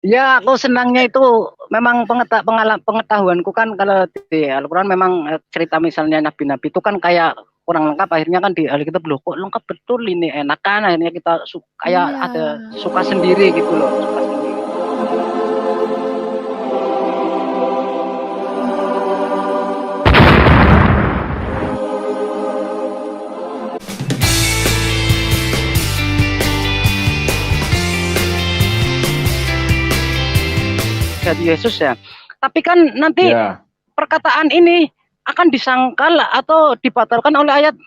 Ya, aku senangnya itu memang pengetahuanku kan kalau di Al-Quran memang cerita misalnya nabi-nabi itu kan kayak kurang lengkap, akhirnya kan di Alkitab loh kok lengkap betul ini, enak kan, akhirnya kita kayak Iya. ada suka sendiri gitu loh, suka sendiri. Jadi Yesus ya. Tapi kan nanti Ya, perkataan ini akan disangkal atau dibatalkan oleh ayat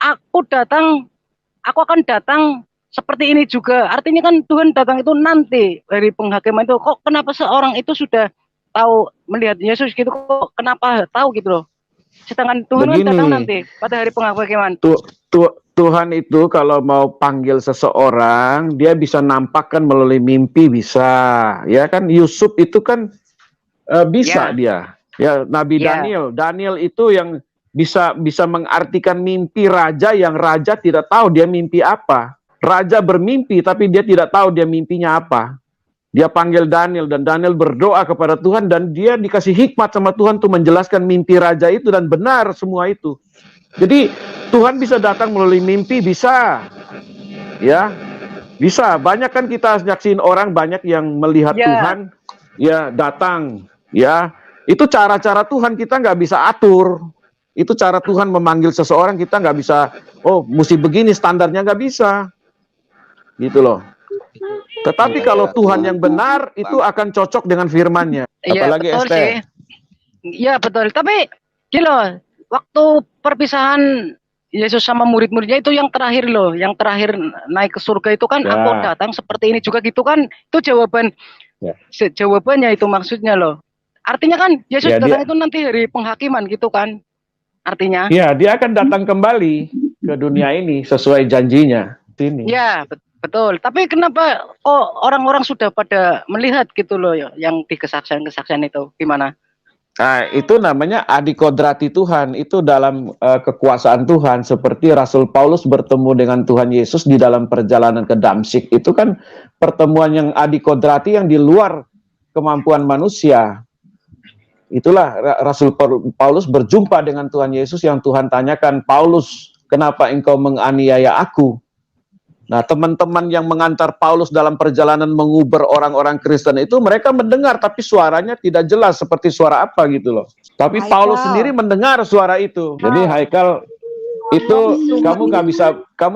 aku akan datang seperti ini juga. Artinya kan Tuhan datang itu nanti dari penghakiman itu. Kok kenapa seorang itu sudah tahu melihat Yesus gitu, kok kenapa tahu gitu loh. Sedangkan Tuhan kan datang begini. nanti pada hari penghakiman. Tuhan itu kalau mau panggil seseorang, dia bisa nampakkan melalui mimpi, bisa. Ya kan, Yusuf itu kan bisa Ya, dia. Ya, Nabi ya. Daniel itu yang bisa mengartikan mimpi raja yang raja tidak tahu dia mimpi apa. Raja bermimpi tapi dia tidak tahu dia mimpinya apa. Dia panggil Daniel dan Daniel berdoa kepada Tuhan dan dia dikasih hikmat sama Tuhan untuk menjelaskan mimpi raja itu dan benar semua itu. Jadi Tuhan bisa datang melalui mimpi, bisa. Ya, bisa. Banyak kan kita nyaksiin orang banyak yang melihat Ya. Tuhan ya datang, ya. Itu cara-cara Tuhan kita nggak bisa atur. Itu cara Tuhan memanggil seseorang kita nggak bisa, oh mesti begini standarnya, nggak bisa. Gitu loh. Tetapi kalau Tuhan yang benar itu akan cocok dengan firman-Nya. Iya, Apalagi betul sih. Esther. Iya, betul. Tapi gini loh, waktu perpisahan Yesus sama murid-muridnya itu yang terakhir loh, yang terakhir naik ke surga itu kan Ya. aku datang seperti ini juga gitu kan. Itu jawaban Ya. jawabannya itu maksudnya loh. Artinya kan Yesus Ya, datang itu nanti hari penghakiman gitu kan. Artinya. Ya, dia akan datang kembali ke dunia ini sesuai janjinya. Sini. Ya, betul. Tapi kenapa orang-orang sudah pada melihat gitu loh ya, yang di kesaksian-kesaksian itu gimana? Nah, itu namanya adikodrati Tuhan. Itu dalam kekuasaan Tuhan. Seperti Rasul Paulus bertemu dengan Tuhan Yesus di dalam perjalanan ke Damsyik. Itu kan pertemuan yang adikodrati yang di luar kemampuan manusia. Itulah Rasul Paulus berjumpa dengan Tuhan Yesus yang Tuhan tanyakan, Paulus, kenapa engkau menganiaya aku? Nah, teman-teman yang mengantar Paulus dalam perjalanan menguber orang-orang Kristen itu, mereka mendengar, tapi suaranya tidak jelas seperti suara apa gitu loh. Tapi Paulus sendiri mendengar suara itu. Jadi Haikal, itu kamu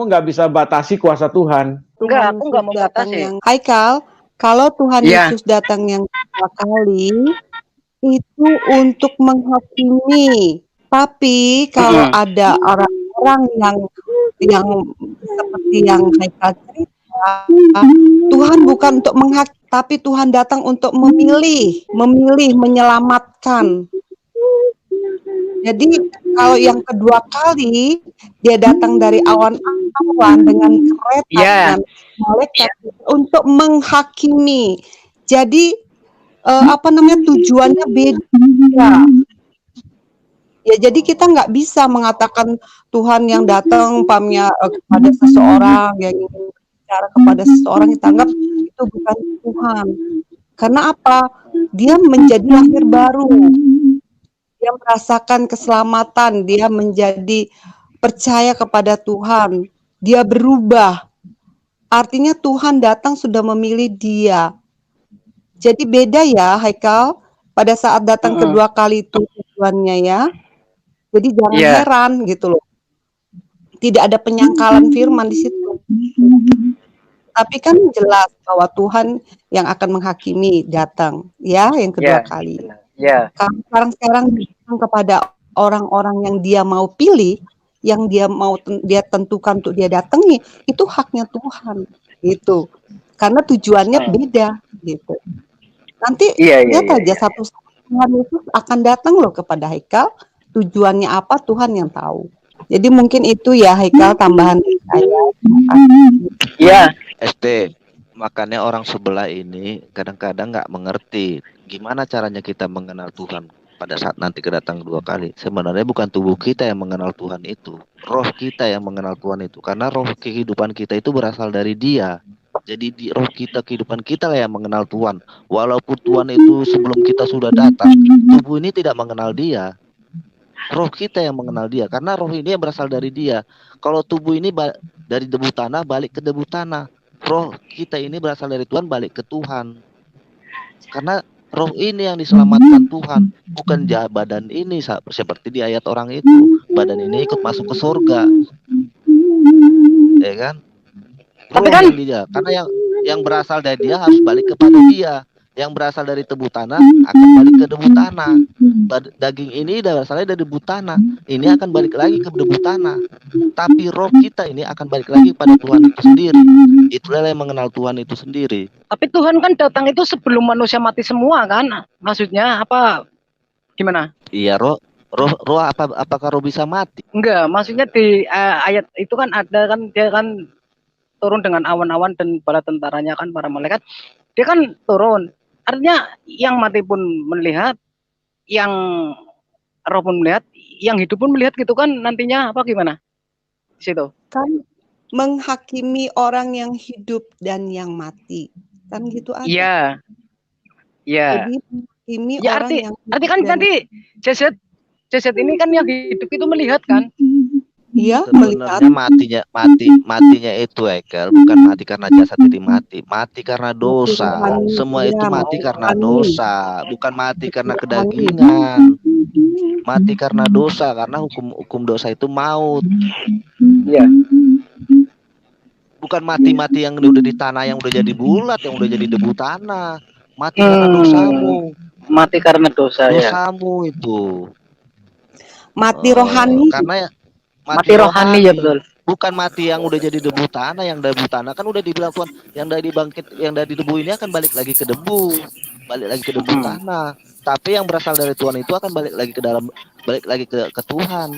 nggak bisa batasi kuasa Tuhan. Enggak, aku nggak mau batasi. Haikal, kalau Tuhan Yesus datang yang kedua kali, itu untuk menghakimi. Tapi kalau ada orang-orang yang seperti yang Haikal cerita, Tuhan bukan untuk menghakimi, tapi Tuhan datang untuk memilih, menyelamatkan. Jadi kalau yang kedua kali dia datang dari awan-awan dengan kereta dengan malaikat untuk menghakimi. Jadi tujuannya beda. Ya, jadi kita nggak bisa mengatakan Tuhan yang datang kepada seseorang yang ingin bicara kepada seseorang, kita anggap itu bukan Tuhan. Karena apa? Dia menjadi lahir baru. Dia merasakan keselamatan, dia menjadi percaya kepada Tuhan. Dia berubah. Artinya Tuhan datang sudah memilih dia. Jadi beda ya, Haikal, pada saat datang kedua kali itu tujuannya ya. Jadi jangan heran gitu loh. Tidak ada penyangkalan firman di situ. Tapi kan jelas bahwa Tuhan yang akan menghakimi datang ya yang kedua kali. Kalau sekarang datang kepada orang-orang yang dia mau pilih, yang dia tentukan untuk dia datangi, itu haknya Tuhan gitu. Karena tujuannya beda gitu. Nanti lihat aja satu Tuhan itu akan datang loh kepada Haikal. Tujuannya apa Tuhan yang tahu. Jadi mungkin itu ya Haikal tambahan saya. Iya. SD. Makanya orang sebelah ini kadang-kadang nggak mengerti gimana caranya kita mengenal Tuhan pada saat nanti kedatang dua kali. Sebenarnya bukan tubuh kita yang mengenal Tuhan itu, roh kita yang mengenal Tuhan itu. Karena roh kehidupan kita itu berasal dari Dia. Jadi di roh kita, kehidupan kita lah yang mengenal Tuhan. Walaupun Tuhan itu sebelum kita sudah datang, tubuh ini tidak mengenal Dia. Roh kita yang mengenal Dia, karena roh ini yang berasal dari Dia. Kalau tubuh ini dari debu tanah balik ke debu tanah. Roh kita ini berasal dari Tuhan balik ke Tuhan. Karena roh ini yang diselamatkan Tuhan, bukan badan ini seperti di ayat orang itu. Badan ini ikut masuk ke surga. Ya kan? Tapi Roh kan- yang dia, karena yang berasal dari Dia harus balik kepada Dia. Yang berasal dari debu tanah akan balik ke debu tanah. Daging ini berasalnya dari debu tanah, ini akan balik lagi ke debu tanah. Tapi roh kita ini akan balik lagi pada Tuhan itu sendiri. Itulah yang mengenal Tuhan itu sendiri. Tapi Tuhan kan datang itu sebelum manusia mati semua kan? Maksudnya apa? Gimana? Iya, roh apakah roh bisa mati? Enggak, maksudnya di ayat itu kan ada kan dia kan turun dengan awan-awan dan bala tentaranya kan para malaikat. Dia kan turun. Artinya yang mati pun melihat, yang roh pun melihat, yang hidup pun melihat gitu kan nantinya apa gimana? Di situ. Kan menghakimi orang yang hidup dan yang mati. Kan gitu aja. Iya. Iya. Jadi menghakimi Ya orang yang arti kan nanti jasad ini kan yang hidup itu melihat kan? Iya, melihat. Sebenarnya matinya itu Ekel bukan mati karena jasad ini mati karena dosa. rohani, Semua iya, itu mati karena rohani. dosa, bukan mati karena kedagingan. Mati karena dosa, karena hukum dosa itu maut. Iya. Bukan mati yang udah di tanah, yang udah jadi bulat, yang udah jadi debu tanah. Mati karena dosamu. Mati karena dosa ya. Dosamu itu. Mati rohani. Karena Mati rohani ya betul. Bukan mati yang udah jadi debu tanah, yang debu tanah kan udah dibilang Tuhan, yang dari debu ini akan balik lagi ke debu, balik lagi ke debu tanah. Tapi yang berasal dari Tuhan itu akan balik lagi ke Tuhan.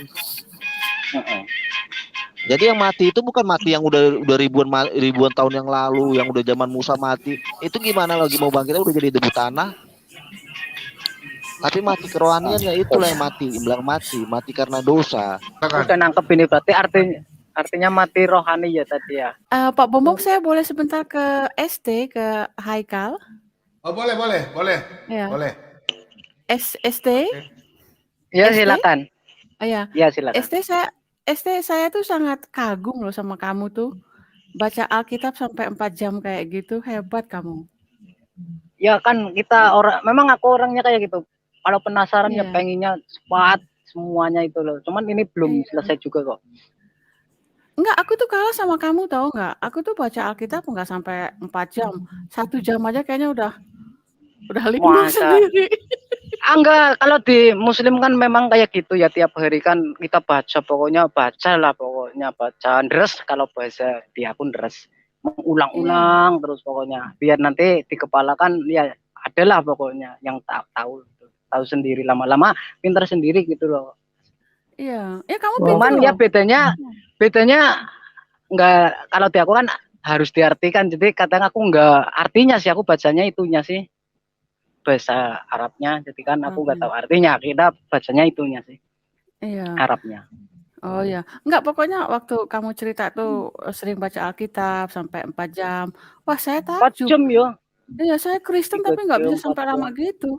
Jadi yang mati itu bukan mati yang udah ribuan tahun yang lalu, yang udah zaman Musa mati. Itu gimana lagi mau bangkitnya udah jadi debu tanah. Tapi mati kerohaniannya itulah yang bilang mati karena dosa. Udah nangkep ini berarti artinya mati rohani ya tadi ya. Pak Bombom, saya boleh sebentar ke ST, ke Haikal? Oh boleh. Ya. Boleh. ST? Ya SD? silakan. Ya. Ya silakan. ST saya tuh sangat kagum loh sama kamu tuh. Baca Alkitab sampai 4 jam kayak gitu, hebat kamu. Ya kan kita memang aku orangnya kayak gitu. Kalau penasaran ya pengennya cepat semuanya itu loh. Cuman ini belum selesai juga kok. Enggak, aku tuh kalah sama kamu tahu nggak? Aku tuh baca Alkitab nggak sampai 4 jam. 1 jam aja kayaknya udah linglung sendiri. Enggak, kalau di Muslim kan memang kayak gitu ya, tiap hari kan kita baca pokoknya baca deres, kalau bahasa dia pun deres. Mengulang-ulang terus pokoknya. Biar nanti di kepala kan ya adalah pokoknya yang tahu sendiri, lama-lama pintar sendiri gitu loh. Iya, ya kamu Cuman pintar ya loh. bedanya enggak, kalau di aku kan harus diartikan. Jadi kadang aku enggak artinya sih, aku bacanya itunya sih. Bahasa Arabnya, jadi kan aku enggak tahu artinya, kita bacanya itunya sih. Iya. Arabnya. Oh ya, enggak, pokoknya waktu kamu cerita tuh sering baca Alkitab sampai 4 jam. Wah, saya takjub. 4 jam ya. Iya, saya Kristen tapi nggak bisa sampai lama gitu.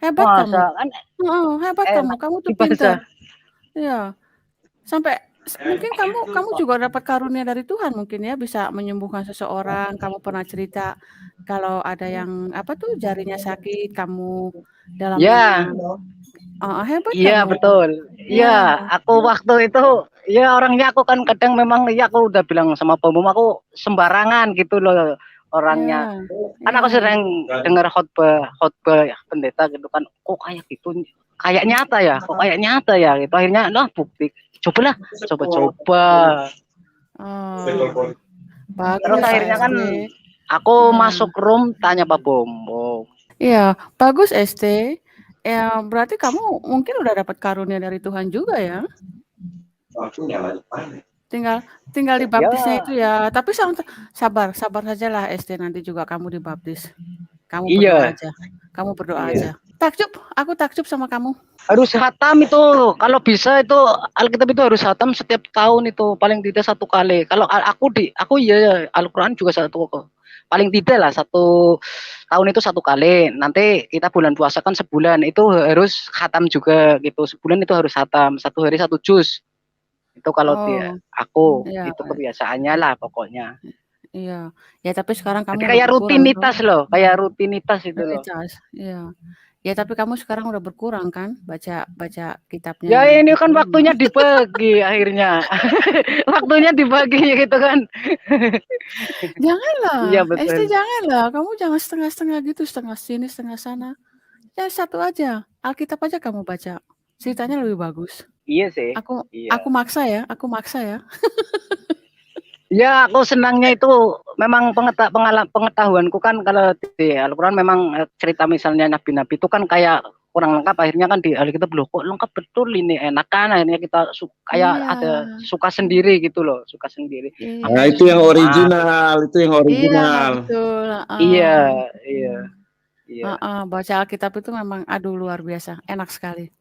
Hebat kamu. Kan, hebat kamu tuh pintar. Iya. Sampai mungkin kamu juga dapat karunia dari Tuhan mungkin ya, bisa menyembuhkan seseorang. Kamu pernah cerita kalau ada yang jarinya sakit, kamu dalam hebat iya kamu. Betul. Iya, aku waktu itu ya orangnya aku kan kadang memang ya aku udah bilang sama pemum aku sembarangan gitu loh orangnya. Kan aku sering dengar khotbah pendeta gitu kan, kok kayak gitu, kayak nyata ya gitu. Akhirnya bukti, coba. Bagus. Terus akhirnya kan aku masuk room tanya Pak Bombom. Iya, bagus ST. Ya, berarti kamu mungkin udah dapat karunia dari Tuhan juga ya. Tinggal dibaptisnya itu ya. Tapi sabar saja lah ST, nanti juga kamu dibaptis. Kamu berdoa aja. Aku takjub sama kamu. Harus hatam itu, kalau bisa itu Alkitab itu harus hatam setiap tahun itu paling tidak 1 kali. Kalau aku iya Al-Quran juga paling tidak lah 1 tahun itu 1 kali. Nanti kita bulan puasa kan sebulan itu harus hatam juga gitu. Sebulan itu harus hatam 1 hari 1 juz. Itu kalau aku Iya, itu kebiasaannya lah pokoknya. iya. Ya tapi sekarang kamu Jadi udah kayak berkurang rutinitas tuh. loh, kayak rutinitas itu loh. Rutinitas, iya. Ya tapi kamu sekarang udah berkurang kan baca kitabnya Ya yang ini kan itu. waktunya dibagi akhirnya. Waktunya dibagi gitu kan. Janganlah, Iya betul. janganlah. Kamu jangan setengah-setengah gitu, setengah sini, setengah sana. Ya satu aja. Alkitab aja kamu baca. Ceritanya lebih bagus. Iya sih. Aku Iya. maksa ya. Ya aku senangnya itu memang pengetahuanku kan kalau di Al-Quran memang cerita misalnya nabi-nabi itu kan kayak kurang lengkap, akhirnya kan di Alkitab loh kok lengkap betul ini, enak kan, akhirnya kita kayak ada suka sendiri gitu loh, suka sendiri. Iya. Nah, itu yang original, Iya, betul. Iya. Baca Alkitab itu memang aduh luar biasa, enak sekali.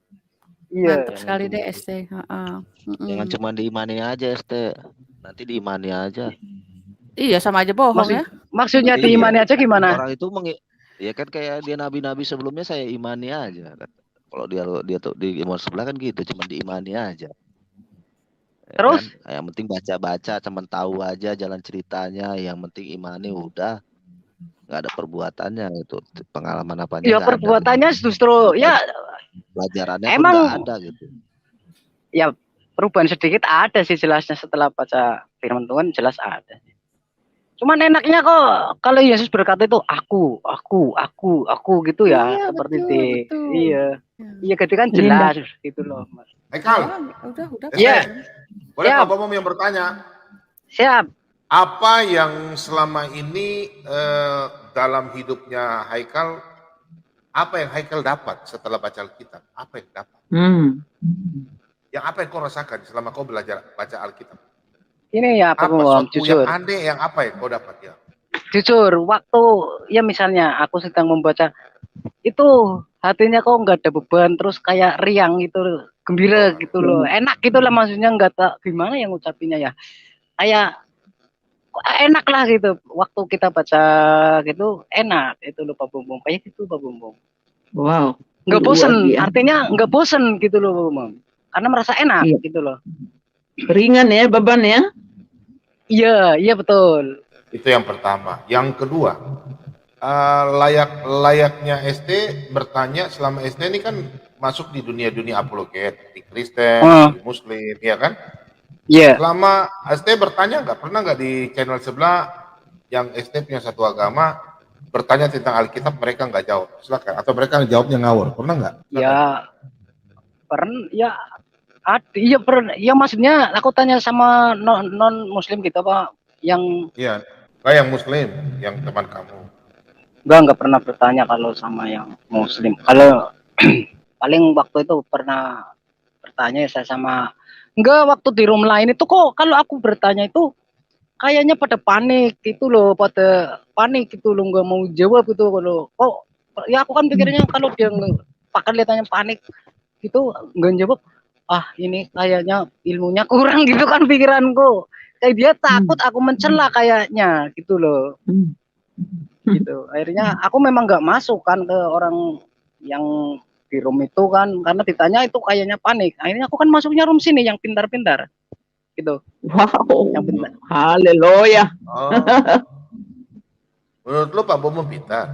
Iya. Mantap sekali deh ST. Jangan cuma diimani aja ST. Nanti diimani aja. Iya sama aja bohong ya. Maksudnya diimani aja gimana? Orang itu ya kan kayak dia nabi-nabi sebelumnya saya imani aja. Kalau dia tuh di iman sebelah kan gitu, cuma diimani aja. Terus? Ya kan? Yang penting baca-baca, cuman tahu aja jalan ceritanya. Yang penting imani udah, nggak ada perbuatannya itu, pengalaman apanya. Ya perbuatannya ada, justru ya pelajarannya emang pun nggak ada gitu. Ya perubahan sedikit ada sih jelasnya setelah baca firman Tuhan, jelas ada. Cuman enaknya kok kalau Yesus berkata itu aku gitu ya, seperti betul. Iya gitu kan jelas gitu loh Mas. Haikal. Udah. Iya. Boleh Pak Bomom yang bertanya? Siap. Apa yang selama ini dalam hidupnya Haikal, apa yang Haikal dapat setelah baca Alkitab? Apa yang dapat? Yang apa yang kau rasakan selama kau belajar baca Alkitab? Ini ya Pak Bomom, jujur. Yang aneh yang apa yang kau dapat ya? Jujur, waktu ya misalnya aku sedang membaca itu hatinya kok nggak ada beban, terus kayak riang gitu, gembira gitu loh, enak gitu lah, maksudnya nggak tahu gimana yang ngucapinnya ya, kayak enak lah gitu waktu kita baca gitu, enak itu loh Pak Bomom, kayak gitu Pak Bomom. Wow. Nggak bosen, artinya nggak bosen gitu loh Pak Bomom, karena merasa enak gitu loh. Ringan ya beban ya? Iya betul. Itu yang pertama. Yang kedua, layaknya ST bertanya selama ST ini kan masuk di dunia apologet, di Kristen, di Muslim, ya kan? Iya. Selama ST bertanya pernah nggak di channel sebelah yang ST punya satu agama bertanya tentang Alkitab, mereka nggak jawab, silakan, atau mereka jawabnya ngawur, pernah nggak? Ya pernah, iya pernah, ya maksudnya aku tanya sama non Muslim gitu Pak, yang iya, yang Muslim, yang teman kamu. Enggak pernah bertanya kalau sama yang Muslim. Kalau paling waktu itu pernah bertanya saya sama, waktu di room lain itu kok kalau aku bertanya itu kayaknya pada panik gitu loh, nggak mau jawab gitu loh. Kok ya aku kan pikirnya kalau dia pakai lihatannya panik gitu nggak jawab, ini kayaknya ilmunya kurang gitu kan pikiranku. Kayak dia takut aku mencela kayaknya gitu loh. Gitu. Akhirnya aku memang nggak masuk kan ke orang yang di room itu kan, karena ditanya itu kayaknya panik. Akhirnya aku kan masuknya room sini yang pintar-pintar. Gitu. Wow. Yang pintar. Haleluya. Menurut lo Pak Bomom pintar?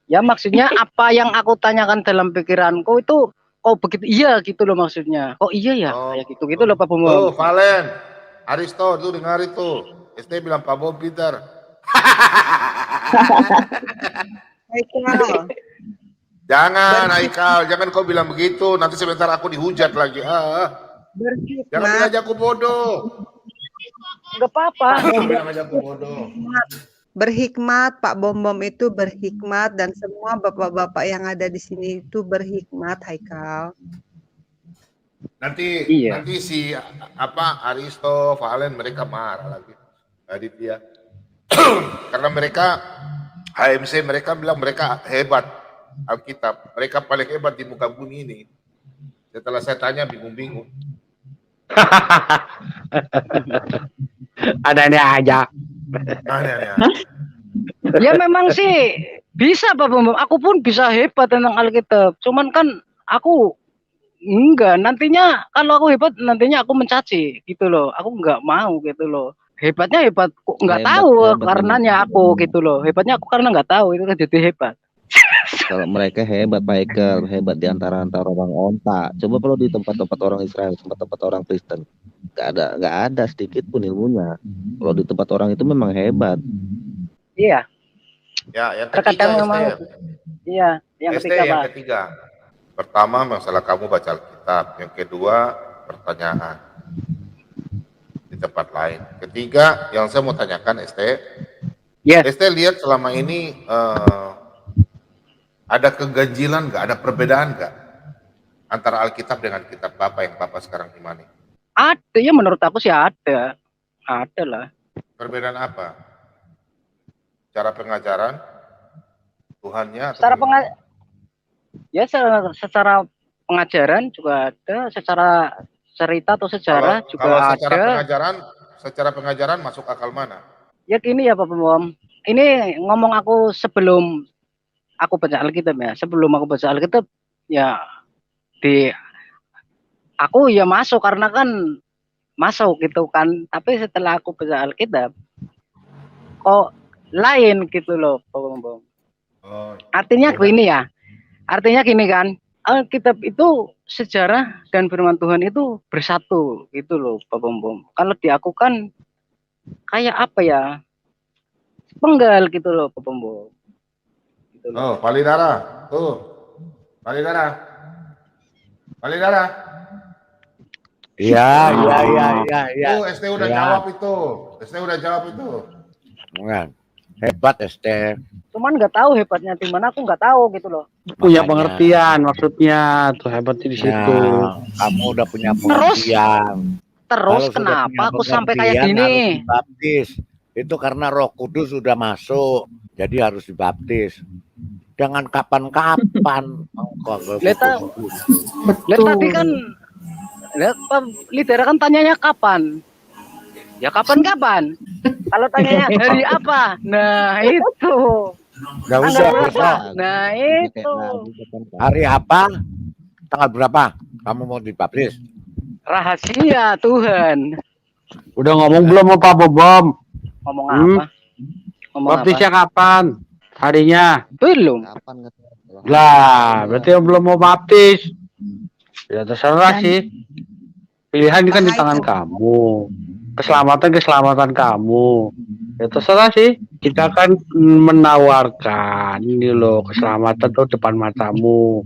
Ya maksudnya apa yang aku tanyakan dalam pikiranku itu kok begitu iya gitu loh maksudnya. Kok iya ya kayak gitu loh Pak Bomom. Valen, Aristo tuh dengar itu. ST bilang Pak Bomom pintar. Haikal. Jangan Haikal, jangan kau bilang begitu. Nanti sebentar aku dihujat lagi. Jangan bilang aja aku bodoh. Enggak apa-apa. Jangan bilang aja aku bodoh. Berhikmat, Pak Bombom itu berhikmat, dan semua bapak-bapak yang ada di sini itu berhikmat, Haikal. Nanti si Aristo, Valen mereka marah lagi. Aditya. Karena mereka HMC mereka bilang mereka hebat. Alkitab. Mereka paling hebat di muka bumi ini. Setelah saya tanya bingung-bingung. Ada-ada aja. Aneh-aneh. Ya memang sih bisa Pak Bambang. Aku pun bisa hebat tentang Alkitab. Cuman kan aku enggak. Nantinya kalau aku hebat nantinya aku mencaci gitu loh. Aku enggak mau gitu loh. Hebatnya hebat kok enggak tahu karenanya aku gitu loh. Hebatnya aku karena enggak tahu itu kan jadi hebat. Kalau mereka hebat Pak Ekel, hebat di antara orang onta. Coba kalau di tempat-tempat orang Israel, tempat-tempat orang Kristen, nggak ada sedikit pun ilmunya. Kalau di tempat orang itu memang hebat. Iya. Ya, yang Terkadang ketiga memang iya, yang ST ketiga yang Pak. ketiga. Pertama masalah kamu baca Alkitab, yang kedua pertanyaan di tempat lain. Ketiga yang saya mau tanyakan ST. Yes. ST lihat selama ini ada keganjilan nggak, ada perbedaan nggak antara Alkitab dengan kitab Bapak yang Bapak sekarang imani? Ada ya, menurut aku sih ada lah. Perbedaan apa? Cara pengajaran Tuhannya? Secara ya secara pengajaran juga ada, secara cerita atau sejarah juga kalau ada. Secara pengajaran masuk akal mana? Ya gini ya Pak Pemom. Ini ngomong aku sebelum aku baca Alkitab ya. Sebelum aku baca Alkitab ya aku ya masuk karena kan masuk gitu kan. Tapi setelah aku baca Alkitab kok lain gitu loh Pak Pemom. Artinya gini ya. Artinya gini kan. Alkitab itu sejarah dan firman Tuhan itu bersatu gitu loh Pak Pemom. Kalau di aku kan kayak apa ya? Penggal gitu loh Pak Pemom. Oh, Palidara, tuh, Palidara. Iya. Tuh, ST udah jawab itu. Hebat ST. Cuman nggak tahu hebatnya di mana, aku nggak tahu gitu loh. Punya pengertian maksudnya tuh hebatnya di situ. Kamu udah punya pengertian. Terus kenapa aku sampai kayak gini? Dibaptis. Itu karena Roh Kudus sudah masuk, jadi harus dibaptis. Jangan kapan-kapan. Tadi kan Lidera kan tanyanya kapan? Ya kapan-kapan. Kalau tanyanya hari apa? Nah itu. Nggak usah besok. Nah itu. Hari apa? Tanggal berapa? Kamu mau dibaptis? Rahasia Tuhan. Udah ngomong belum apa Bom? Ngomong apa? Baptisnya kapan? Harinya? Belum. Lah, berarti belum mau baptis. Ya terserah sih. Pilihan kan di tangan kamu. Keselamatan kamu. Ya terserah sih. Kita kan menawarkan ini loh, keselamatan tuh depan matamu.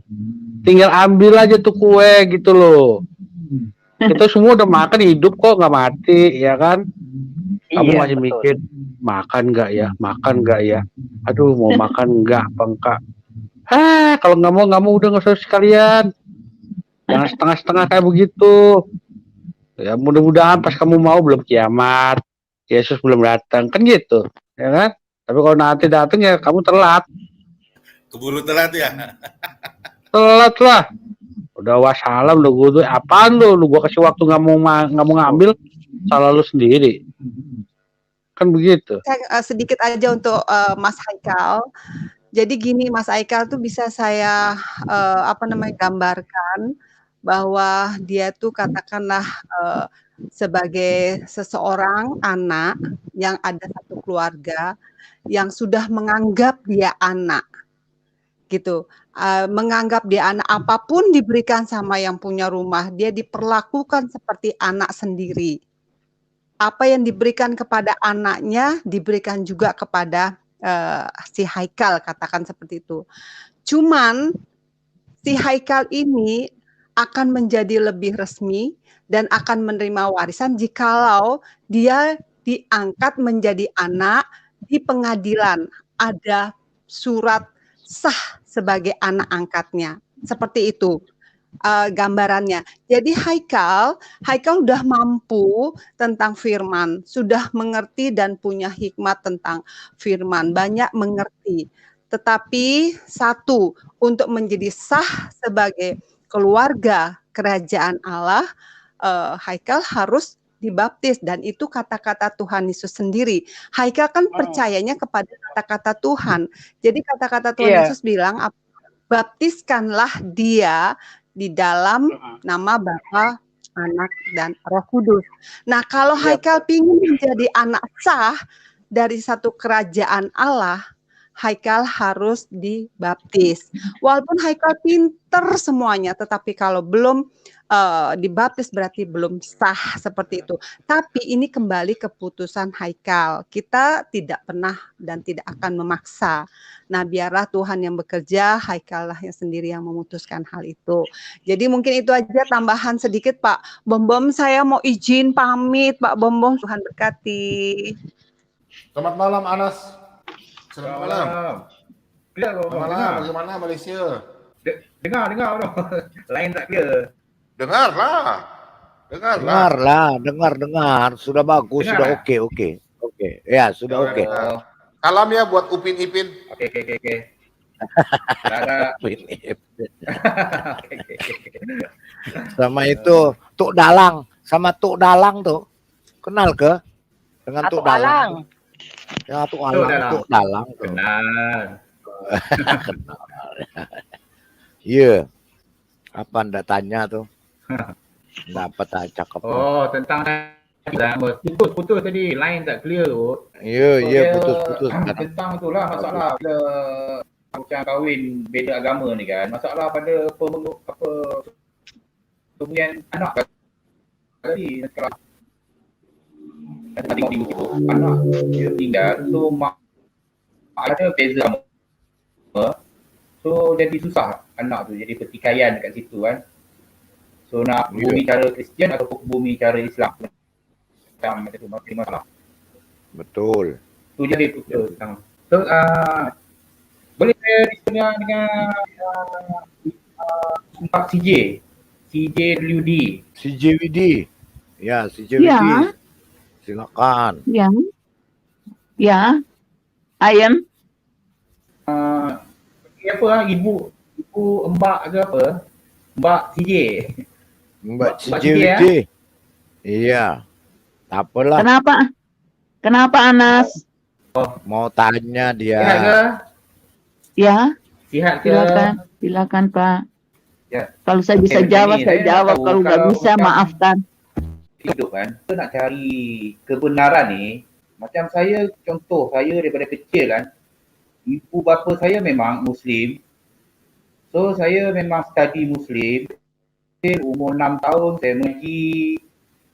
Tinggal ambil aja tuh kue gitu loh. Kita semua udah makan, hidup kok, nggak mati, ya kan? Kamu masih mikir makan nggak ya? Aduh, mau makan nggak apa enggak? Kalau nggak mau udah nggak usah sekalian. Jangan setengah-setengah kayak begitu. Ya mudah-mudahan pas kamu mau belum kiamat, Yesus belum datang, kan gitu, ya kan? Tapi kalau nanti datang ya kamu telat. Keburu telat ya? Telat lah. Udah wassalam lu, gue apaan lu gua kasih waktu nggak mau ngambil, salah lu sendiri. Kan begitu. Sedikit aja untuk Mas Haikal. Jadi gini Mas Haikal tuh bisa saya gambarkan bahwa dia tuh katakanlah sebagai seseorang anak yang ada satu keluarga yang sudah menganggap dia anak gitu. Menganggap dia anak, apapun diberikan sama yang punya rumah, dia diperlakukan seperti anak sendiri. Apa yang diberikan kepada anaknya diberikan juga kepada si Haikal, katakan seperti itu. Cuman si Haikal ini akan menjadi lebih resmi dan akan menerima warisan jikalau dia diangkat menjadi anak di pengadilan, ada surat sah sebagai anak angkatnya. Seperti itu gambarannya. Jadi Haikal udah mampu tentang firman, sudah mengerti dan punya hikmat tentang firman, banyak mengerti. Tetapi satu, untuk menjadi sah sebagai keluarga kerajaan Allah, Haikal harus dibaptis, dan itu kata-kata Tuhan Yesus sendiri. Haikal kan percayanya kepada kata-kata Tuhan. Jadi kata-kata Tuhan Yesus bilang, baptiskanlah dia di dalam nama Bapa, Anak, dan Roh Kudus. Nah, kalau Haikal ingin menjadi anak sah dari satu kerajaan Allah, Haikal harus dibaptis. Walaupun Haikal pinter semuanya, tetapi kalau belum dibaptis berarti belum sah seperti itu. Tapi ini kembali keputusan Haikal. Kita tidak pernah dan tidak akan memaksa. Nah, biarlah Tuhan yang bekerja, Haikal lah yang sendiri yang memutuskan hal itu. Jadi mungkin itu aja tambahan sedikit, Pak Bom. Saya mau izin pamit, Pak Bom. Tuhan berkati. Selamat malam, Anas. Selamat malam. Selamat malam. Bagaimana Malaysia? Dengar bro. Lain tak clear. Dengar. Sudah bagus, sudah oke. Ya, sudah oke. Salam ya buat Upin Ipin. Oke. Sama itu Tuk Dalang, sama Tuk Dalang tuh. Kenal ke? Dengan Tuk Dalang. Ya, Tuk Dalang. Kenal. Iya. Apa Anda tanya tuh? Dapat tak cakap. Oh, tentang putus tadi, line tak clear. Iya, putus. Tentang itulah masalah bila macam kahwin beda agama ni kan. Masalah pada pemberian anak tadi sekarang. Tengok itu anak dia tinggal, so mak ada beza agama. So jadi susah anak tu, jadi pertikaian dekat situ kan. So nak bumi cara Kristian ataupun bumi cara Islam. Macam tu masalah. Betul. Tu jadi putus. So boleh saya diskusikan dengan CJWD. Ya, CJWD. Silakan. Ya. I am. Ibu Mbak ke apa? Mbak CJ. Mbak CJWD. Iya. Tak apalah. Kenapa Anas? Mau tanya dia. Sihat ke? Ya. Sihat ke? Silakan Pak. Ya. Kalau saya bisa jawab, saya jawab. Kalau nggak bisa, maafkan. Hidup kan, kita nak cari kebenaran ni. Macam saya, contoh saya daripada kecil kan, ibu bapa saya memang Muslim. So saya memang study Muslim. Umur 6 tahun saya mengaji,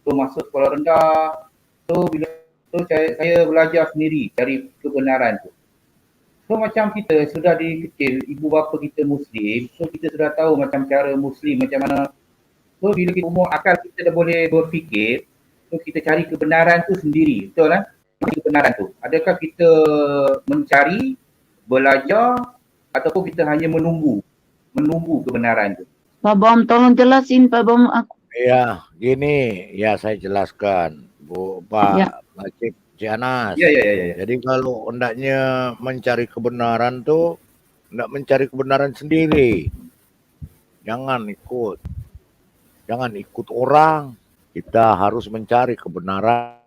so masuk sekolah rendah. So bila saya belajar sendiri cari kebenaran tu. So macam kita sudah dari kecil, ibu bapa kita Muslim, so kita sudah tahu macam cara Muslim macam mana. So bila kita umur akal kita dah boleh berfikir, so kita cari kebenaran tu sendiri, betul kan? Kebenaran tu. Adakah kita mencari, belajar, ataupun kita hanya menunggu kebenaran tu? Pak Bom, tolong jelasin Pak Bom aku. Ya, gini, ya saya jelaskan, Pak Cik Anas. Ya. Jadi kalau hendaknya mencari kebenaran tuh, hendak mencari kebenaran sendiri. Jangan ikut orang. Kita harus mencari kebenaran.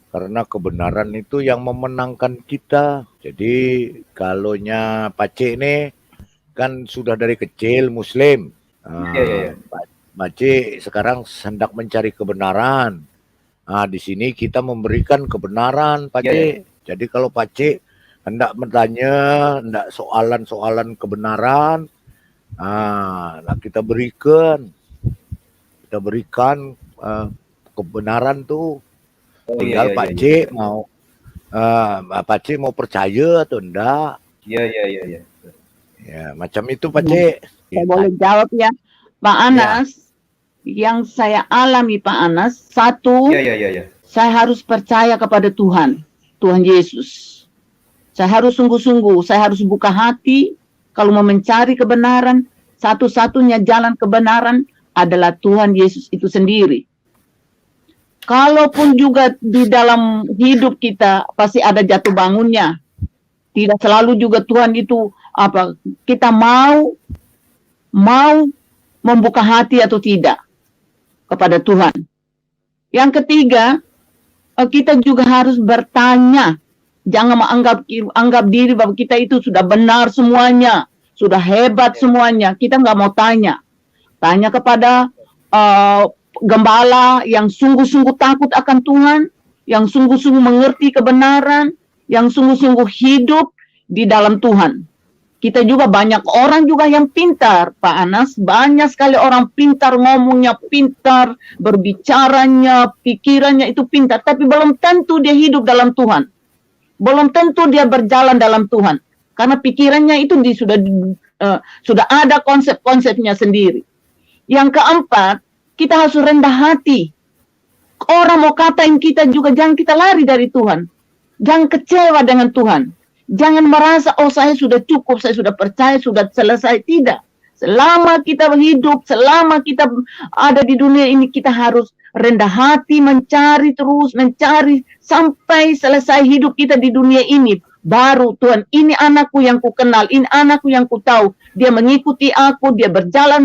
Karena kebenaran itu yang memenangkan kita. Jadi kalaunya Pak Cik ini kan sudah dari kecil Muslim. Pak Cik sekarang hendak mencari kebenaran. Di sini kita memberikan kebenaran, Pak Cik. Jadi kalau Pak Cik hendak bertanya, hendak soalan-soalan kebenaran, kita berikan kebenaran tuh. Tinggal Pak Cik mau percaya atau enggak. Ya. Ya, macam itu Pak Cik. Saya boleh jawab ya, Pak Anas. Yang saya alami Pak Anas, satu, saya harus percaya kepada Tuhan Yesus. Saya harus sungguh-sungguh, saya harus buka hati. Kalau mau mencari kebenaran, satu-satunya jalan kebenaran adalah Tuhan Yesus itu sendiri. Kalaupun juga di dalam hidup kita pasti ada jatuh bangunnya. Tidak selalu juga Tuhan itu kita mau membuka hati atau tidak kepada Tuhan. Yang ketiga, kita juga harus bertanya. Jangan anggap diri bahwa kita itu sudah benar semuanya, sudah hebat semuanya. Kita nggak mau tanya. Tanya kepada gembala yang sungguh-sungguh takut akan Tuhan, yang sungguh-sungguh mengerti kebenaran, yang sungguh-sungguh hidup di dalam Tuhan. Kita juga banyak orang juga yang pintar, Pak Anas. Banyak sekali orang pintar, ngomongnya pintar, berbicaranya, pikirannya itu pintar. Tapi belum tentu dia hidup dalam Tuhan. Belum tentu dia berjalan dalam Tuhan. Karena pikirannya itu sudah ada konsep-konsepnya sendiri. Yang keempat, kita harus rendah hati. Orang mau katain kita juga, jangan kita lari dari Tuhan. Jangan kecewa dengan Tuhan. Jangan merasa, oh saya sudah cukup, saya sudah percaya, sudah selesai. Tidak. Selama kita hidup, selama kita ada di dunia ini, kita harus rendah hati, mencari terus, mencari sampai selesai hidup kita di dunia ini. Baru Tuhan, ini anakku yang ku kenal, ini anakku yang ku tahu. Dia mengikuti aku, dia berjalan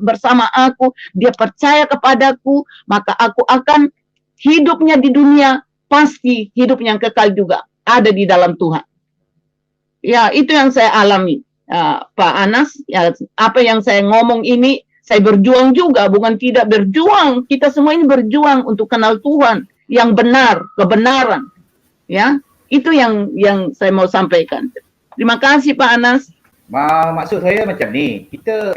bersama aku, dia percaya kepadaku, maka aku akan hidupnya di dunia, pasti hidupnya yang kekal juga ada di dalam Tuhan. Ya, itu yang saya alami, Pak Anas. Ya, apa yang saya ngomong ini, saya berjuang juga, bukan tidak berjuang. Kita semua ini berjuang untuk kenal Tuhan yang benar, kebenaran. Ya, itu yang saya mau sampaikan. Terima kasih, Pak Anas. Maksud saya macam ni, kita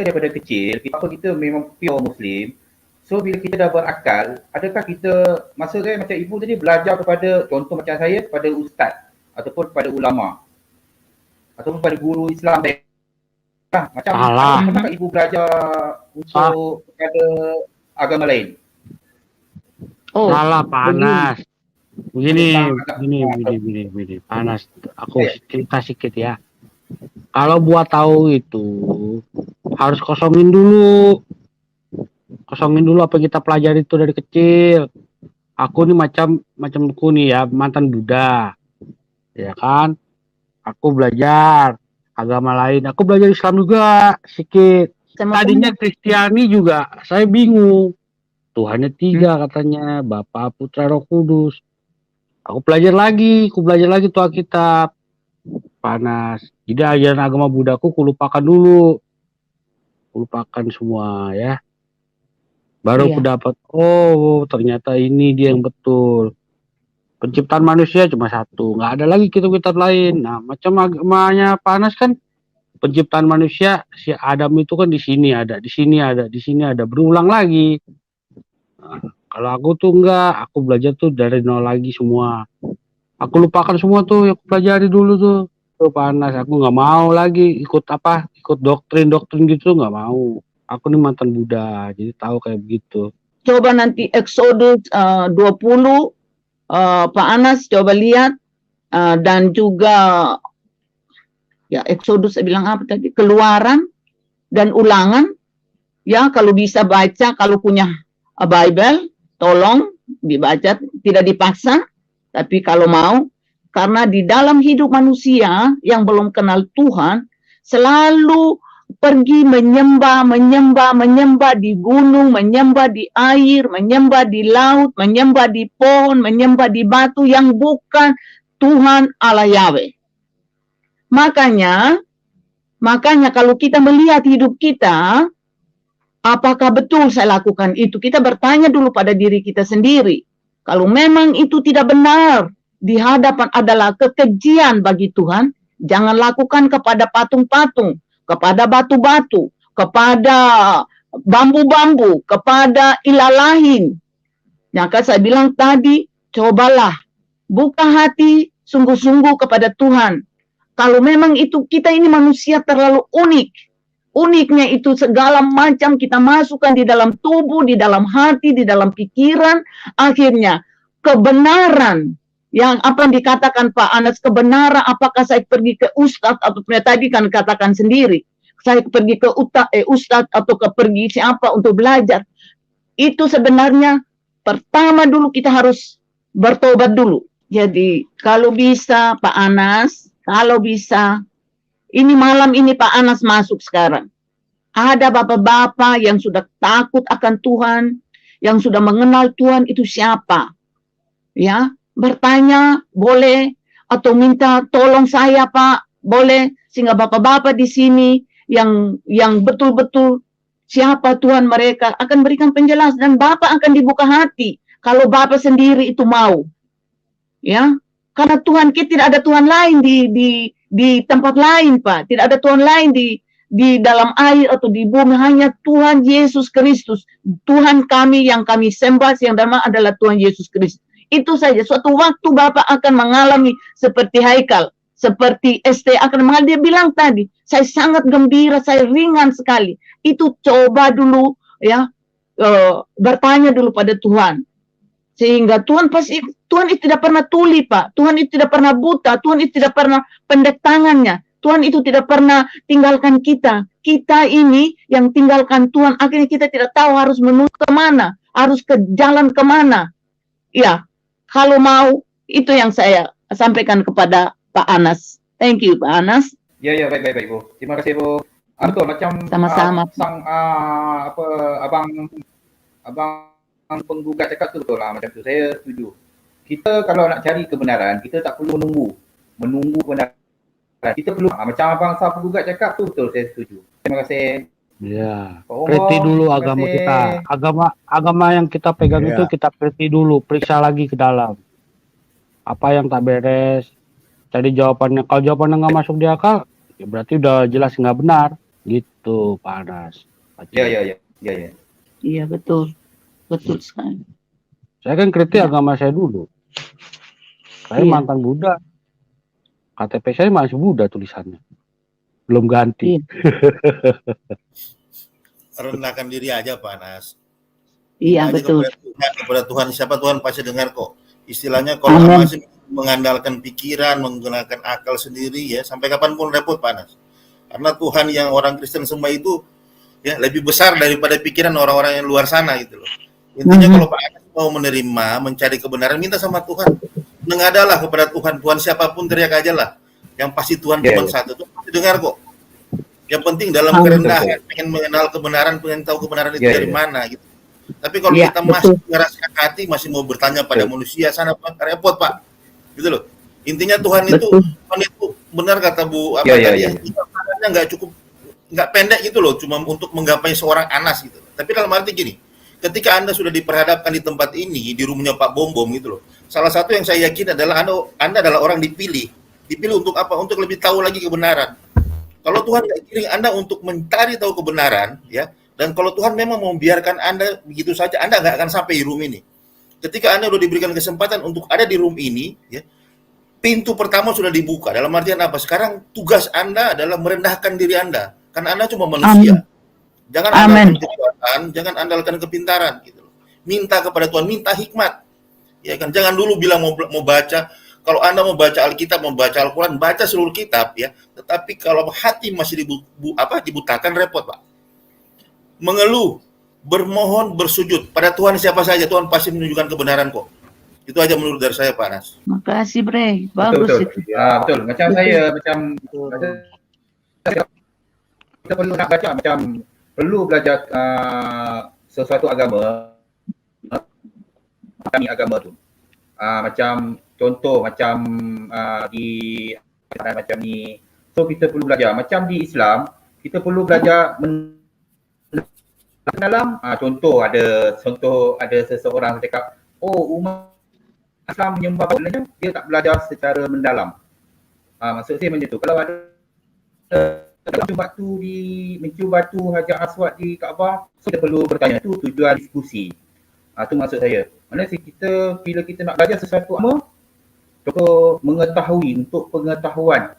daripada kecil, kita memang pure Muslim. So bila kita dah berakal, adakah kita, maksud saya macam ibu tadi belajar kepada, contoh macam saya, kepada ustaz ataupun kepada ulama ataupun kepada guru Islam macam ibu belajar untuk kepada agama lain? Oh, salah, panas. Begini, panas. Aku cerita sedikit ya. Kalau buat tahu itu harus kosongin dulu apa yang kita pelajari itu dari kecil. Aku nih macamku nih ya, mantan Buddha. Ya kan? Aku belajar agama lain. Aku belajar Islam juga sedikit. Tadinya Kristiani juga saya bingung. Tuhannya 3 katanya, Bapa, Putra, Roh Kudus. Aku belajar lagi tuh Alkitab. Panas. Jadi ajaran agama Buddhaku kulupakan dulu. Kulupakan semua ya. Baru aku dapat, oh ternyata ini dia yang betul. Penciptaan manusia cuma 1, nggak ada lagi kitab-kitab lain. Nah, macam agamanya Panas kan, penciptaan manusia si Adam itu kan di sini ada, berulang lagi. Nah, kalau aku tuh enggak, aku belajar tuh dari nol lagi semua. Aku lupakan semua tuh yang aku pelajari dulu tuh. Tuh Panas, aku nggak mau lagi ikut doktrin gitu, nggak mau. Aku nih mantan Buddha, jadi tahu kayak begitu. Coba nanti Exodus 20, Pak Anas coba lihat, dan juga ya Exodus saya bilang apa tadi, Keluaran dan Ulangan. Ya, kalau bisa baca, kalau punya Bible, tolong dibaca, tidak dipaksa, tapi kalau mau, karena di dalam hidup manusia yang belum kenal Tuhan, selalu pergi menyembah di gunung, menyembah di air, menyembah di laut, menyembah di pohon, menyembah di batu yang bukan Tuhan Allah Yahweh. Makanya kalau kita melihat hidup kita, apakah betul saya lakukan itu? Kita bertanya dulu pada diri kita sendiri. Kalau memang itu tidak benar, di hadapan adalah kekejian bagi Tuhan, jangan lakukan kepada patung-patung, kepada batu-batu, kepada bambu-bambu, kepada ilah lain. Maka saya bilang tadi, cobalah buka hati sungguh-sungguh kepada Tuhan. Kalau memang itu kita ini manusia terlalu unik, uniknya itu segala macam kita masukkan di dalam tubuh, di dalam hati, di dalam pikiran, akhirnya kebenaran yang apa yang dikatakan Pak Anas, kebenaran, apakah saya pergi ke ustadz atau tadi kan katakan sendiri, saya pergi ke ustadz atau pergi siapa untuk belajar, itu sebenarnya pertama dulu kita harus bertobat dulu. Jadi kalau bisa Pak Anas, kalau bisa, ini malam ini Pak Anas masuk sekarang. Ada bapak-bapak yang sudah takut akan Tuhan, yang sudah mengenal Tuhan itu siapa. Ya, bertanya boleh, atau minta tolong saya Pak, boleh, sehingga bapak-bapak di sini yang betul-betul siapa Tuhan mereka akan berikan penjelasan, dan Bapak akan dibuka hati kalau Bapak sendiri itu mau. Ya, karena Tuhan kita tidak ada Tuhan lain di tempat lain Pak, tidak ada Tuhan lain di dalam air atau di bumi, hanya Tuhan Yesus Kristus. Tuhan kami yang kami sembah siang dan malam adalah Tuhan Yesus Kristus. Itu saja. Suatu waktu Bapak akan mengalami seperti Haikal, seperti ST akan mengalami. Dia bilang tadi, saya sangat gembira, saya ringan sekali. Itu coba dulu ya, bertanya dulu pada Tuhan. Sehingga Tuhan itu tidak pernah tuli Pak, Tuhan itu tidak pernah buta, Tuhan itu tidak pernah pendek tangannya, Tuhan itu tidak pernah tinggalkan kita. Kita ini yang tinggalkan Tuhan, akhirnya kita tidak tahu harus menuju kemana, harus ke jalan kemana. Ya, kalau mau, itu yang saya sampaikan kepada Pak Anas. Thank you Pak Anas. Ya, baik Bu. Terima kasih Bu. Betul, macam sama-sama. Abang penggugat cakap tu betul lah, macam tu saya setuju. Kita kalau nak cari kebenaran, kita tak perlu menunggu kebenaran. Kita perlu macam abang sah penggugat cakap tu betul, saya setuju. Terima kasih. Ya, kriti dulu agama kita. Agama yang kita pegang itu kita kriti dulu, periksa lagi ke dalam. Apa yang tak beres, cari jawabannya. Kalau jawabannya nggak masuk di akal, ya berarti udah jelas nggak benar. Gitu, Pak Anas. Ya. Iya, betul. Betul sekali. Saya kan kritik agama saya dulu. Saya mantan Buddha. KTP saya masih Buddha tulisannya. Belum ganti. Rendahkan diri aja Pak Anas. Iya, betul. Kepada Tuhan, siapa Tuhan pasti dengar kok. Istilahnya kalau masih mengandalkan pikiran, menggunakan akal sendiri ya, sampai kapanpun repot Pak Anas. Karena Tuhan yang orang Kristen semua itu ya lebih besar daripada pikiran orang-orang yang luar sana gitu loh. Intinya kalau Pak Anas mau menerima, mencari kebenaran, minta sama Tuhan. Mengadalah kepada Tuhan. Tuhan siapapun teriak aja lah. Yang pasti Tuhan cuma satu. Tuhan pasti dengar kok. Yang penting dalam kerendahan, pengen mengenal kebenaran, pengen tahu kebenaran itu dari mana gitu. Tapi kalau kita masih merasa hati, masih mau bertanya pada manusia sana, repot Pak. Gitu loh. Intinya Tuhan itu benar kata Bu tadi, nggak cukup, nggak pendek gitu loh, cuma untuk menggapai seorang Anas gitu. Tapi dalam arti gini, ketika Anda sudah diperhadapkan di tempat ini, di rumahnya Pak Bom gitu loh. Salah satu yang saya yakin adalah Anda adalah orang dipilih. Dipilih untuk apa? Untuk lebih tahu lagi kebenaran. Kalau Tuhan nggak kirim Anda untuk mencari tahu kebenaran, ya, dan kalau Tuhan memang membiarkan Anda begitu saja, Anda nggak akan sampai di room ini. Ketika Anda sudah diberikan kesempatan untuk ada di room ini, ya, pintu pertama sudah dibuka. Dalam artian apa? Sekarang tugas Anda adalah merendahkan diri Anda, karena Anda cuma manusia. Jangan andalkan kekuatan, jangan andalkan kepintaran gitu. Minta kepada Tuhan, minta hikmat. Ya kan, jangan dulu bilang mau baca. Kalau Anda mau baca Alkitab, mau baca Al-Qur'an, baca seluruh kitab ya. Tetapi kalau hati masih dibutakan, repot, Pak. Mengeluh, bermohon, bersujud pada Tuhan siapa saja, Tuhan pasti menunjukkan kebenaran kok. Itu aja menurut dari saya, Pak Anas. Makasih, Bre. Bagus betul. itu. Ya, betul. Macam saya, kita perlu nak baca, macam perlu belajar sesuatu agama, agama tu. Macam contoh, macam di macam ni. So kita perlu belajar. Macam di Islam, kita perlu belajar dalam. Contoh ada seseorang cakap, umat Islam menyembah sebenarnya dia tak belajar secara mendalam. Maksud saya macam tu. Kalau ada mencium batu Hajar Aswad di Kaabah, kita perlu bertanya, tu tujuan diskusi. Tu maksud saya. Maksudnya kita bila kita nak belajar sesuatu agama, untuk mengetahui, untuk pengetahuan,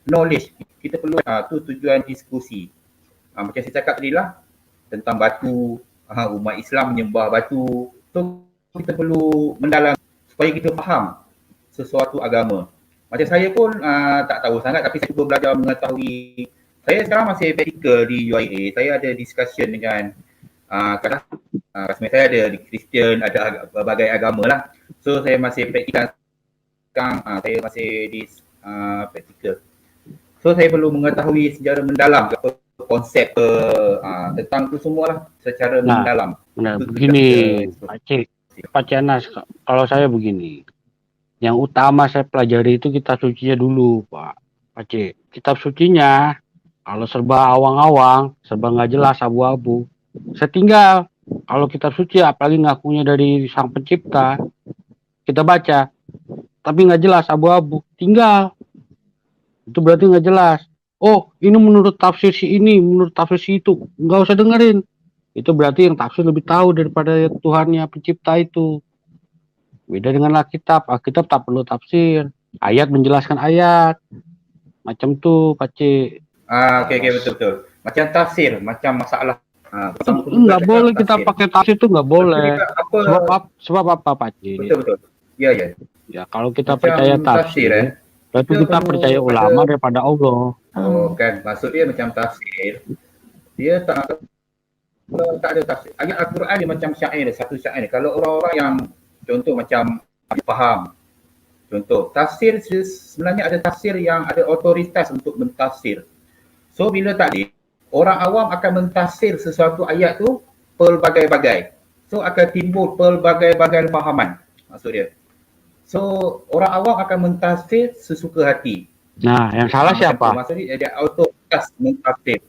knowledge, kita perlu tu tujuan diskusi. Macam saya cakap tadi lah tentang batu, umat Islam menyembah batu. So kita perlu mendalam supaya kita faham sesuatu agama. Macam saya pun tak tahu sangat, tapi saya cuba belajar mengetahui. Saya sekarang masih praktikal di UIA. Saya ada discussion dengan classmate saya, ada di Kristian, ada berbagai agama lah. So saya masih praktikal saya masih di praktikal. So saya perlu mengetahui secara mendalam konsep tentang itu semualah secara mendalam. Nah, begini, Pak Anas, kalau saya begini, yang utama saya pelajari itu kitab sucinya dulu, Pak C. Kitab sucinya, kalau serba awang-awang, serba nggak jelas, abu-abu, saya tinggal. Kalau kitab suci, apalagi ngakunya dari Sang Pencipta, kita baca, tapi nggak jelas, abu-abu, tinggal. Itu berarti nggak jelas. Oh, ini menurut tafsir si ini, menurut tafsir si itu, nggak usah dengerin. Itu berarti yang tafsir lebih tahu daripada Tuhannya Pencipta itu. Beda dengan Alkitab. Alkitab tak perlu tafsir. Ayat menjelaskan ayat. Macam tuh, Pak C. Oke, betul. Macam tafsir, macam masalah. Nggak boleh kita pakai tafsir itu, nggak boleh. Sebab apa, Pak C? Betul. Iya. Ya, kalau kita percaya tafsir, berarti kita percaya ulama daripada Allah. Oh, kan. Maksudnya macam tafsir. Dia tak ada tafsir. Ayat Al-Quran dia macam syair, satu syair. Kalau orang-orang yang contoh macam faham. Contoh, tafsir sebenarnya ada tafsir yang ada otoritas untuk mentafsir. So bila tadi orang awam akan mentafsir sesuatu ayat tu pelbagai-bagai. So akan timbul pelbagai-bagai fahaman. Maksud dia. So orang awam akan mentafsir sesuka hati. Nah, yang salah siapa? Maksudnya dia otoritas mentafsir.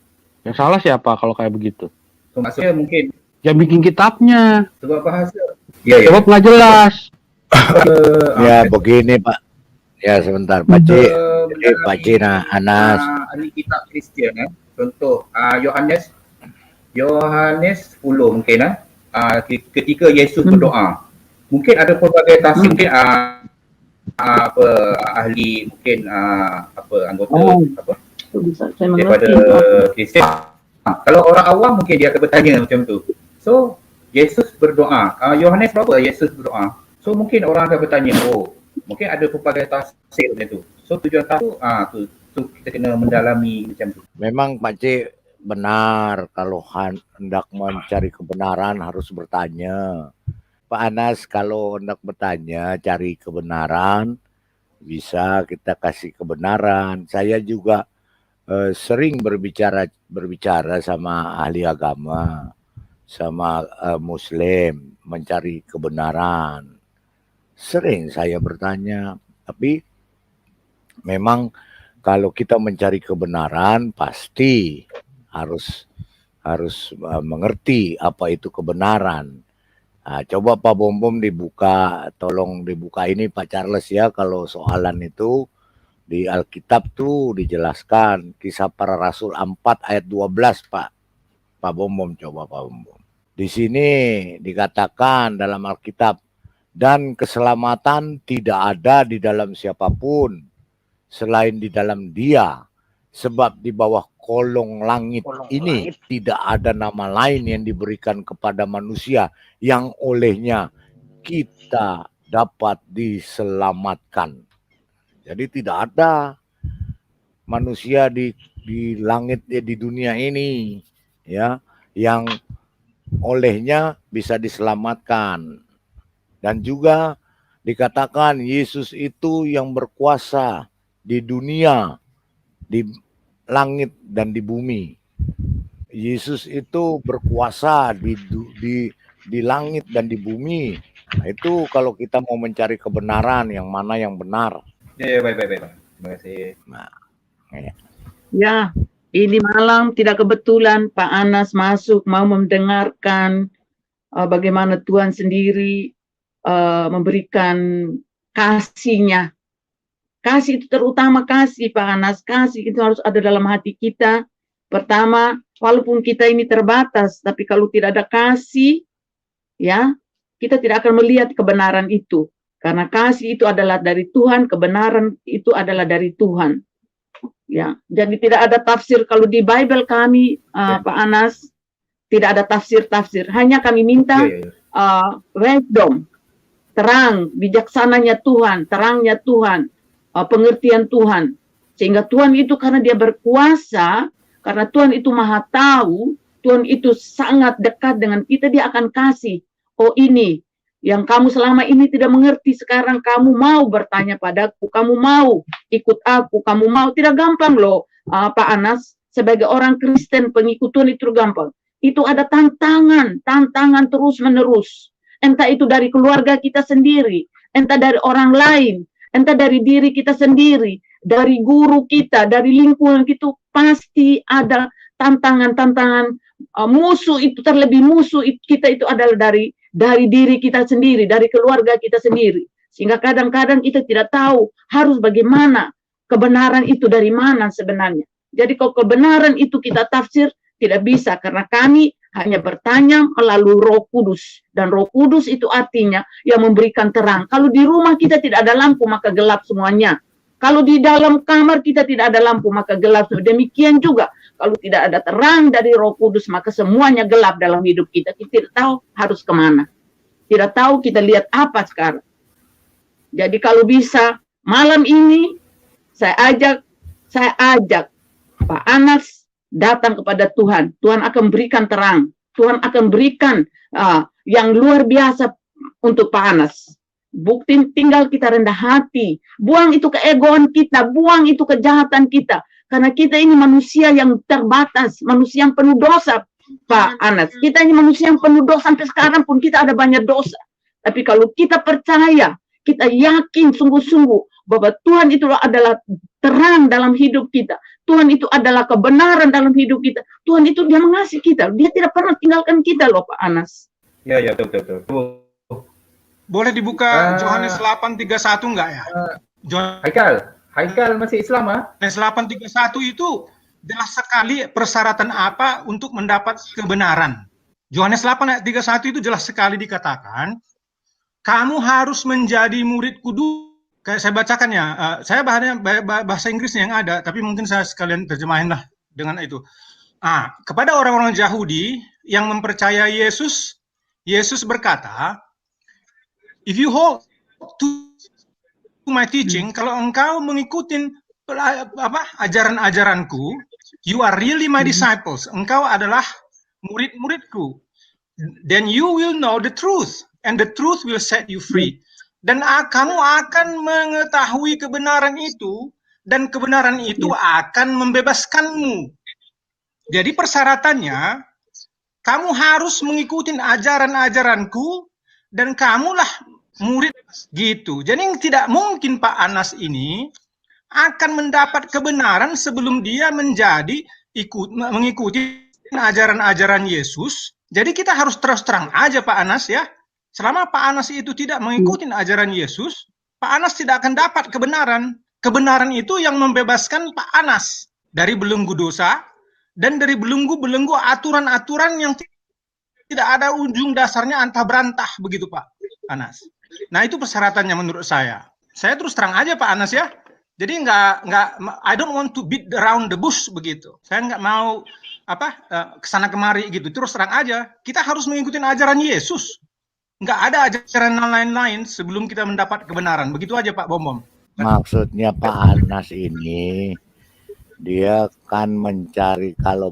Yang salah siapa kalau kayak begitu? So maksudnya mungkin yang bikin kitabnya. Sebab bahasa. Sebab nggak jelas. Ya begini Pak. Ya sebentar Pak C. Jadi Pak C Anas. Ahli kitab Kristian contoh Yohanes 10 mungkin ketika Yesus berdoa. Mungkin ada pelbagai tafsir mungkin ahli mungkin anggota daripada Kristian. Kalau orang awam mungkin dia akan bertanya macam tu. So Yesus berdoa. Yohanes berapa Yesus berdoa? So mungkin orang akan bertanya, mungkin ada pelbagai tafsir macam tu. So tujuan tu kita kena mendalami macam tu. Memang Pak C benar kalau hendak mencari kebenaran harus bertanya. Pak Anas kalau hendak bertanya cari kebenaran bisa kita kasih kebenaran. Saya juga sering berbicara sama ahli agama, sama Muslim mencari kebenaran. Sering saya bertanya, tapi memang kalau kita mencari kebenaran pasti harus mengerti apa itu kebenaran. Nah, coba Pak Bom dibuka, tolong dibuka ini Pak Charles ya, kalau soalan itu di Alkitab tuh dijelaskan Kisah Para Rasul 4 ayat 12 Pak Bom coba Pak Bom. Di sini dikatakan dalam Alkitab, dan keselamatan tidak ada di dalam siapapun selain di dalam Dia, sebab di bawah kolong langit ini tidak ada nama lain yang diberikan kepada manusia yang olehnya kita dapat diselamatkan. Jadi tidak ada manusia di langit di dunia ini ya yang olehnya bisa diselamatkan. Dan juga dikatakan Yesus itu yang berkuasa di dunia, di langit dan di bumi. Yesus itu berkuasa di langit dan di bumi. Nah, itu kalau kita mau mencari kebenaran, yang mana yang benar. Ya, baik. Terima kasih. Nah, ya, ini malam tidak kebetulan Pak Anas masuk mau mendengarkan bagaimana Tuhan sendiri memberikan kasih-Nya. Kasih itu terutama kasih Pak Anas, kasih itu harus ada dalam hati kita. Pertama, walaupun kita ini terbatas, tapi kalau tidak ada kasih, ya, kita tidak akan melihat kebenaran itu. Karena kasih itu adalah dari Tuhan, kebenaran itu adalah dari Tuhan. Ya, jadi tidak ada tafsir. Kalau di Bible kami, Pak Anas, tidak ada tafsir-tafsir. Hanya kami minta wisdom, terang, bijaksananya Tuhan, terangnya Tuhan, pengertian Tuhan. Sehingga Tuhan itu karena Dia berkuasa, karena Tuhan itu maha tahu, Tuhan itu sangat dekat dengan kita, Dia akan kasih. Oh ini, Yang kamu selama ini tidak mengerti, sekarang kamu mau bertanya padaku, kamu mau ikut aku, kamu mau. Tidak gampang loh, Pak Anas. Sebagai orang Kristen, pengikut Tuhan itu gampang. Itu ada tantangan terus-menerus. Entah itu dari keluarga kita sendiri, entah dari orang lain, entah dari diri kita sendiri, dari guru kita, dari lingkungan kita, pasti ada tantangan-tantangan. Musuh itu, terlebih musuh kita itu adalah dari diri kita sendiri, dari keluarga kita sendiri. Sehingga kadang-kadang kita tidak tahu harus bagaimana, kebenaran itu dari mana sebenarnya. Jadi kalau kebenaran itu kita tafsir, tidak bisa, karena kami hanya bertanya melalui Roh Kudus. Dan Roh Kudus itu artinya yang memberikan terang. Kalau di rumah kita tidak ada lampu, maka gelap semuanya. Kalau di dalam kamar kita tidak ada lampu, maka gelap. Demikian juga, kalau tidak ada terang dari Roh Kudus, maka semuanya gelap dalam hidup kita. Kita tidak tahu harus kemana. Tidak tahu kita lihat apa sekarang. Jadi kalau bisa, malam ini saya ajak Pak Anas datang kepada Tuhan. Tuhan akan berikan terang. Tuhan akan berikan yang luar biasa untuk Pak Anas. Bukti tinggal kita rendah hati. Buang itu keegoan kita, buang itu kejahatan kita. Karena kita ini manusia yang terbatas, manusia yang penuh dosa, Pak Anas. Kita ini manusia yang penuh dosa, sampai sekarang pun kita ada banyak dosa. Tapi kalau kita percaya, kita yakin sungguh-sungguh bahwa Tuhan itu adalah terang dalam hidup kita. Tuhan itu adalah kebenaran dalam hidup kita. Tuhan itu dia mengasihi kita. Dia tidak pernah tinggalkan kita loh, Pak Anas. Ya, betul. Boleh dibuka Yohanes 8:31 enggak ya? Haikal masih Islam, Yohanes 8:31 itu jelas sekali persyaratan apa untuk mendapat kebenaran. Yohanes 8:31 itu jelas sekali dikatakan, kamu harus menjadi murid kudus. Kayak saya bacakan ya, saya bahasa Inggrisnya yang ada, tapi mungkin saya sekalian terjemahin lah dengan itu. Kepada orang-orang Yahudi yang mempercayai Yesus, Yesus berkata, if you hold to my teaching, kalau engkau mengikuti ajaran-ajaranku, you are really my disciples. Engkau adalah murid-muridku. Then you will know the truth, and the truth will set you free. Dan kamu akan mengetahui kebenaran itu, dan kebenaran itu akan membebaskanmu. Jadi persyaratannya, kamu harus mengikuti ajaran-ajaranku, dan kamulah murid gitu. Jadi tidak mungkin Pak Anas ini akan mendapat kebenaran sebelum dia mengikuti ajaran-ajaran Yesus. Jadi kita harus terus terang aja Pak Anas ya. Selama Pak Anas itu tidak mengikuti ajaran Yesus, Pak Anas tidak akan dapat kebenaran. Kebenaran itu yang membebaskan Pak Anas dari belenggu dosa dan dari belenggu-belenggu aturan-aturan yang tidak ada ujung dasarnya, antah berantah begitu Pak Anas. Nah itu persyaratannya menurut saya. Saya terus terang aja Pak Anas ya. Jadi I don't want to beat around the bush begitu. Saya nggak mau kesana kemari gitu. Terus terang aja. Kita harus mengikuti ajaran Yesus. Nggak ada ajaran lain-lain sebelum kita mendapat kebenaran. Begitu aja Pak Bom. Maksudnya Pak Anas ini, dia kan mencari kalau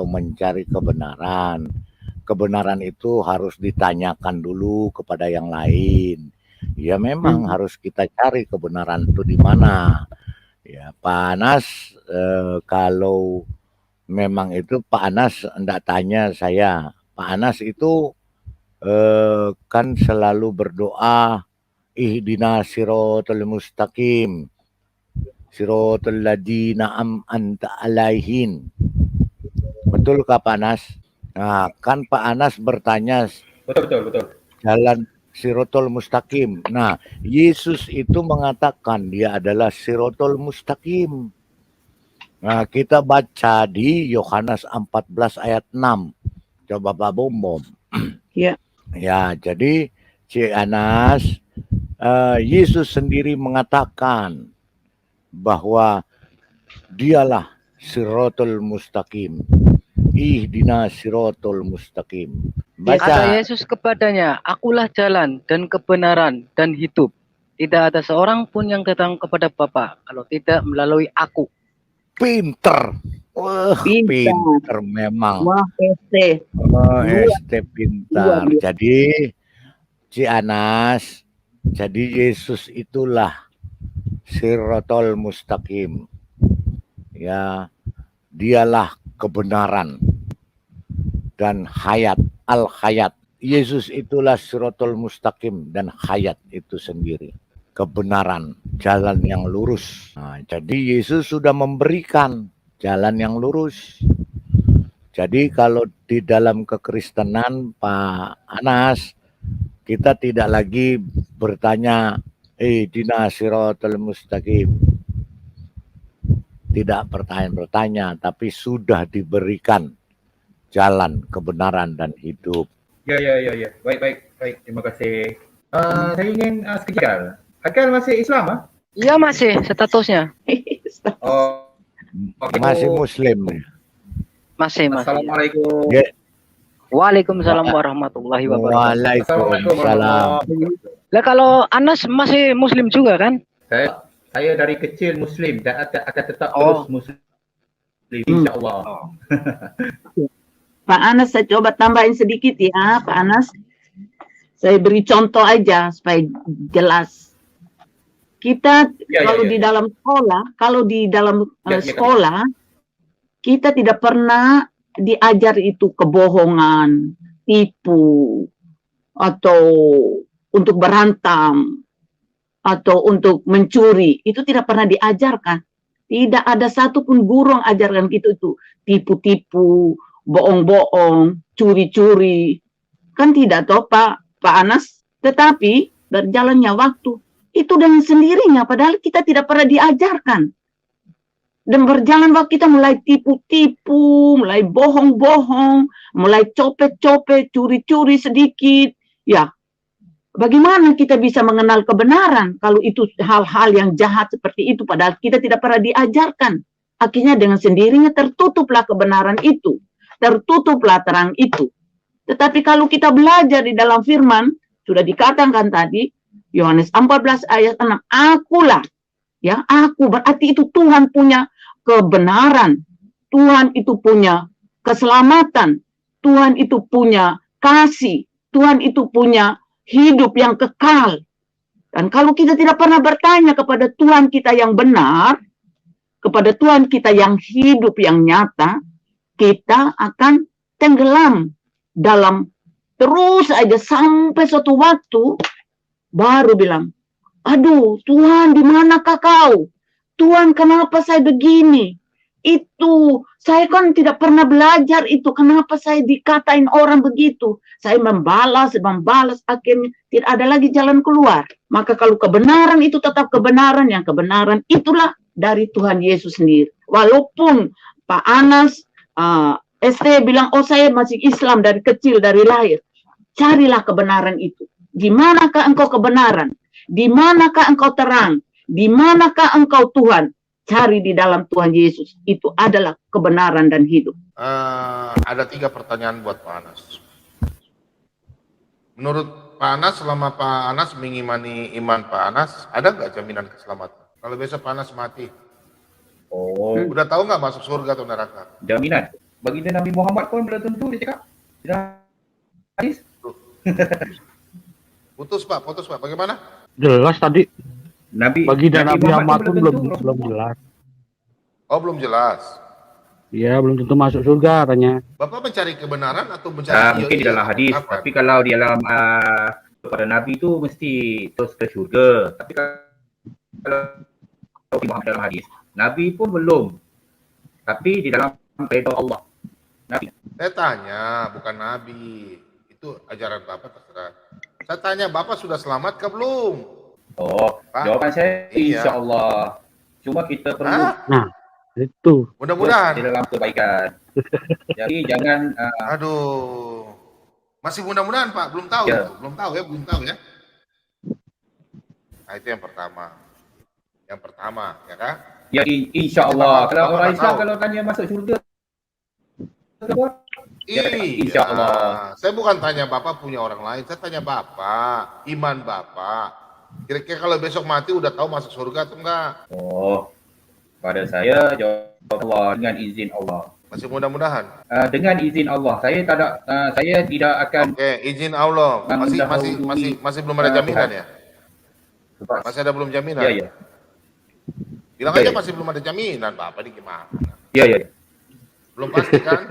mencari kebenaran. Kebenaran itu harus ditanyakan dulu kepada yang lain. Ya memang harus kita cari kebenaran itu di mana. Ya Pak Anas, kalau memang itu Pak Anas enggak tanya saya. Pak Anas itu kan selalu berdoa ihdinas siratal mustaqim siratal ladzina an'amta alaihim. Betul Kak Pak Anas? Nah, kan Pak Anas bertanya betul. Jalan siratal mustaqim. Nah, Yesus itu mengatakan dia adalah siratal mustaqim. Nah, kita baca di Yohanes 14 ayat 6. Coba Pak Bom. Ya. Ya, jadi Cik Anas, Yesus sendiri mengatakan bahwa dialah siratal mustaqim. Ihdinas siratal mustaqim. Baca. Kata Yesus kepadanya, akulah jalan dan kebenaran dan hidup. Tidak ada seorang pun yang datang kepada Bapa kalau tidak melalui aku. Pinter. Pinter memang. Wah, ST. ST pintar. Jadi Cik Anas, jadi Yesus itulah Siratal Mustaqim. Ya, dialah kebenaran dan hayat, al-hayat. Yesus itulah Siratal Mustaqim dan hayat itu sendiri. Kebenaran, jalan yang lurus. Nah, jadi Yesus sudah memberikan jalan yang lurus. Jadi kalau di dalam kekristenan, Pak Anas, kita tidak lagi bertanya, Dina Siratal Mustaqim. Tidak bertanya-bertanya, tapi sudah diberikan jalan kebenaran dan hidup. Ya. Baik. Terima kasih. Saya ingin sekejap. Akal masih Islam, ah? Iya masih statusnya. Oh, Masih Muslim. Masih. Assalamualaikum. Ya. Waalaikumsalam warahmatullahi wabarakatuh. Waalaikumsalam. Lah kalau Anas masih Muslim juga kan? Saya dari kecil Muslim dan akan tetap terus Muslim, insyaAllah. Pak Anas, saya coba tambahin sedikit ya, Pak Anas. Saya beri contoh aja supaya jelas. Kita di dalam sekolah, kita tidak pernah diajar itu kebohongan, tipu, atau untuk berantam, atau untuk mencuri. Itu tidak pernah diajarkan. Tidak ada satupun guru yang ajarkan kita itu tipu-tipu, bohong-bohong, curi-curi. Kan tidak toh Pak Anas. Tetapi berjalannya waktu, itu dengan sendirinya, padahal kita tidak pernah diajarkan. Dan berjalan waktu kita mulai tipu-tipu, mulai bohong-bohong, mulai copet-copet, curi-curi sedikit. Ya, bagaimana kita bisa mengenal kebenaran kalau itu hal-hal yang jahat seperti itu, padahal kita tidak pernah diajarkan. Akhirnya dengan sendirinya tertutuplah kebenaran itu, tertutuplah terang itu. Tetapi kalau kita belajar di dalam firman, sudah dikatakan tadi, Yohanes 14 ayat 6, akulah, ya aku, berarti itu Tuhan punya kebenaran, Tuhan itu punya keselamatan, Tuhan itu punya kasih, Tuhan itu punya hidup yang kekal. Dan kalau kita tidak pernah bertanya kepada Tuhan kita yang benar, kepada Tuhan kita yang hidup, yang nyata, kita akan tenggelam dalam terus aja sampai suatu waktu baru bilang, aduh Tuhan, di manakah kau? Tuhan, kenapa saya begini? Itu, saya kan tidak pernah belajar itu. Kenapa saya dikatain orang begitu? Saya membalas, akhirnya tidak ada lagi jalan keluar. Maka kalau kebenaran itu tetap kebenaran, yang kebenaran itulah dari Tuhan Yesus sendiri. Walaupun Pak Anas, ST bilang, oh saya masih Islam dari kecil, dari lahir. Carilah kebenaran itu. Di manakah engkau kebenaran? Di manakah engkau terang? Di manakah engkau Tuhan? Cari di dalam Tuhan Yesus. Itu adalah kebenaran dan hidup. Ada 3 pertanyaan buat Pak Anas. Menurut Pak Anas, selama Pak Anas mengimani iman Pak Anas, ada nggak jaminan keselamatan? Kalau besok Pak Anas mati, udah tahu nggak masuk surga atau neraka? Jaminan. Baginda Nabi Muhammad pun belum tentu dia cakap. Hadis. Putus Pak. Bagaimana? Jelas tadi. Baginda Nabi Muhammad pun belum jelas. Oh, belum jelas. Iya, belum tentu masuk surga katanya. Bapak mencari kebenaran atau mencari mungkin di dalam hadis, tapi kalau di dalam kepada Nabi itu mesti terus ke surga. Tapi kalau di dalam hadis, Nabi pun belum. Tapi di dalam redha Allah. Nabi. Saya tanya, bukan Nabi. Itu ajaran Bapak terserah. Saya tanya, Bapak sudah selamat ke belum? Oh, Pak, jawaban saya insya Allah. Cuma kita perlu. Nah, itu. Mudah-mudahan. Di dalam kebaikan. Jadi jangan. Aduh. Masih mudah-mudahan Pak, belum tahu. Ya. Belum tahu ya. Nah, itu yang pertama. Ya kan? Ya insya Allah. Kalau orang Islam kalau tanya masuk surga. Insya Allah. Saya bukan tanya Bapak punya orang lain, saya tanya Bapak, iman Bapak. Kira-kira kalau besok mati udah tahu masuk surga atau enggak? Oh, pada saya jawab Allah dengan izin Allah. Masih mudah-mudahan. Dengan izin Allah. Saya tidak akan Oke, izin Allah. Masih belum ada jaminan ya? Masih ada belum jaminan? Iya. Bilang aja masih belum ada jaminan, Bapak ini gimana? Iya. Belum pasti kan?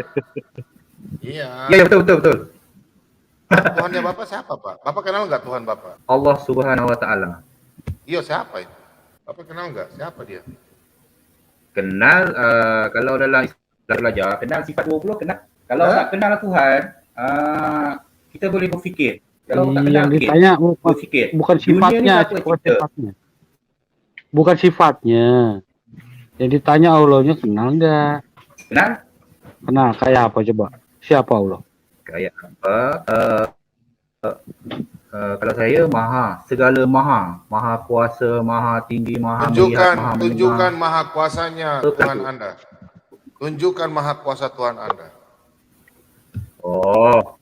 Iya. Iya, betul. Tuhannya Bapak siapa, Pak? Bapak kenal nggak Tuhan Bapak? Allah Subhanahu wa taala. Iya, siapa itu? Bapak kenal nggak? Siapa dia? Kenal kalau dalam Islam belajar, kenal sifat 20 kenal. Kalau tak kenal Tuhan, kita boleh berfikir. Kalau tak kenal Yang ditanya berfikir. bukan sifatnya, bukan sifatnya. Yang ditanya Allahnya kenal nggak? Kenal? Kenal, kayak apa coba? Siapa Allah? Kayak apa? Kalau saya segala maha kuasa, maha tinggi, maha melihat, maha mendengar. Tunjukkan maha kuasanya Tuhan Anda. Tunjukkan maha kuasa Tuhan Anda. Oh,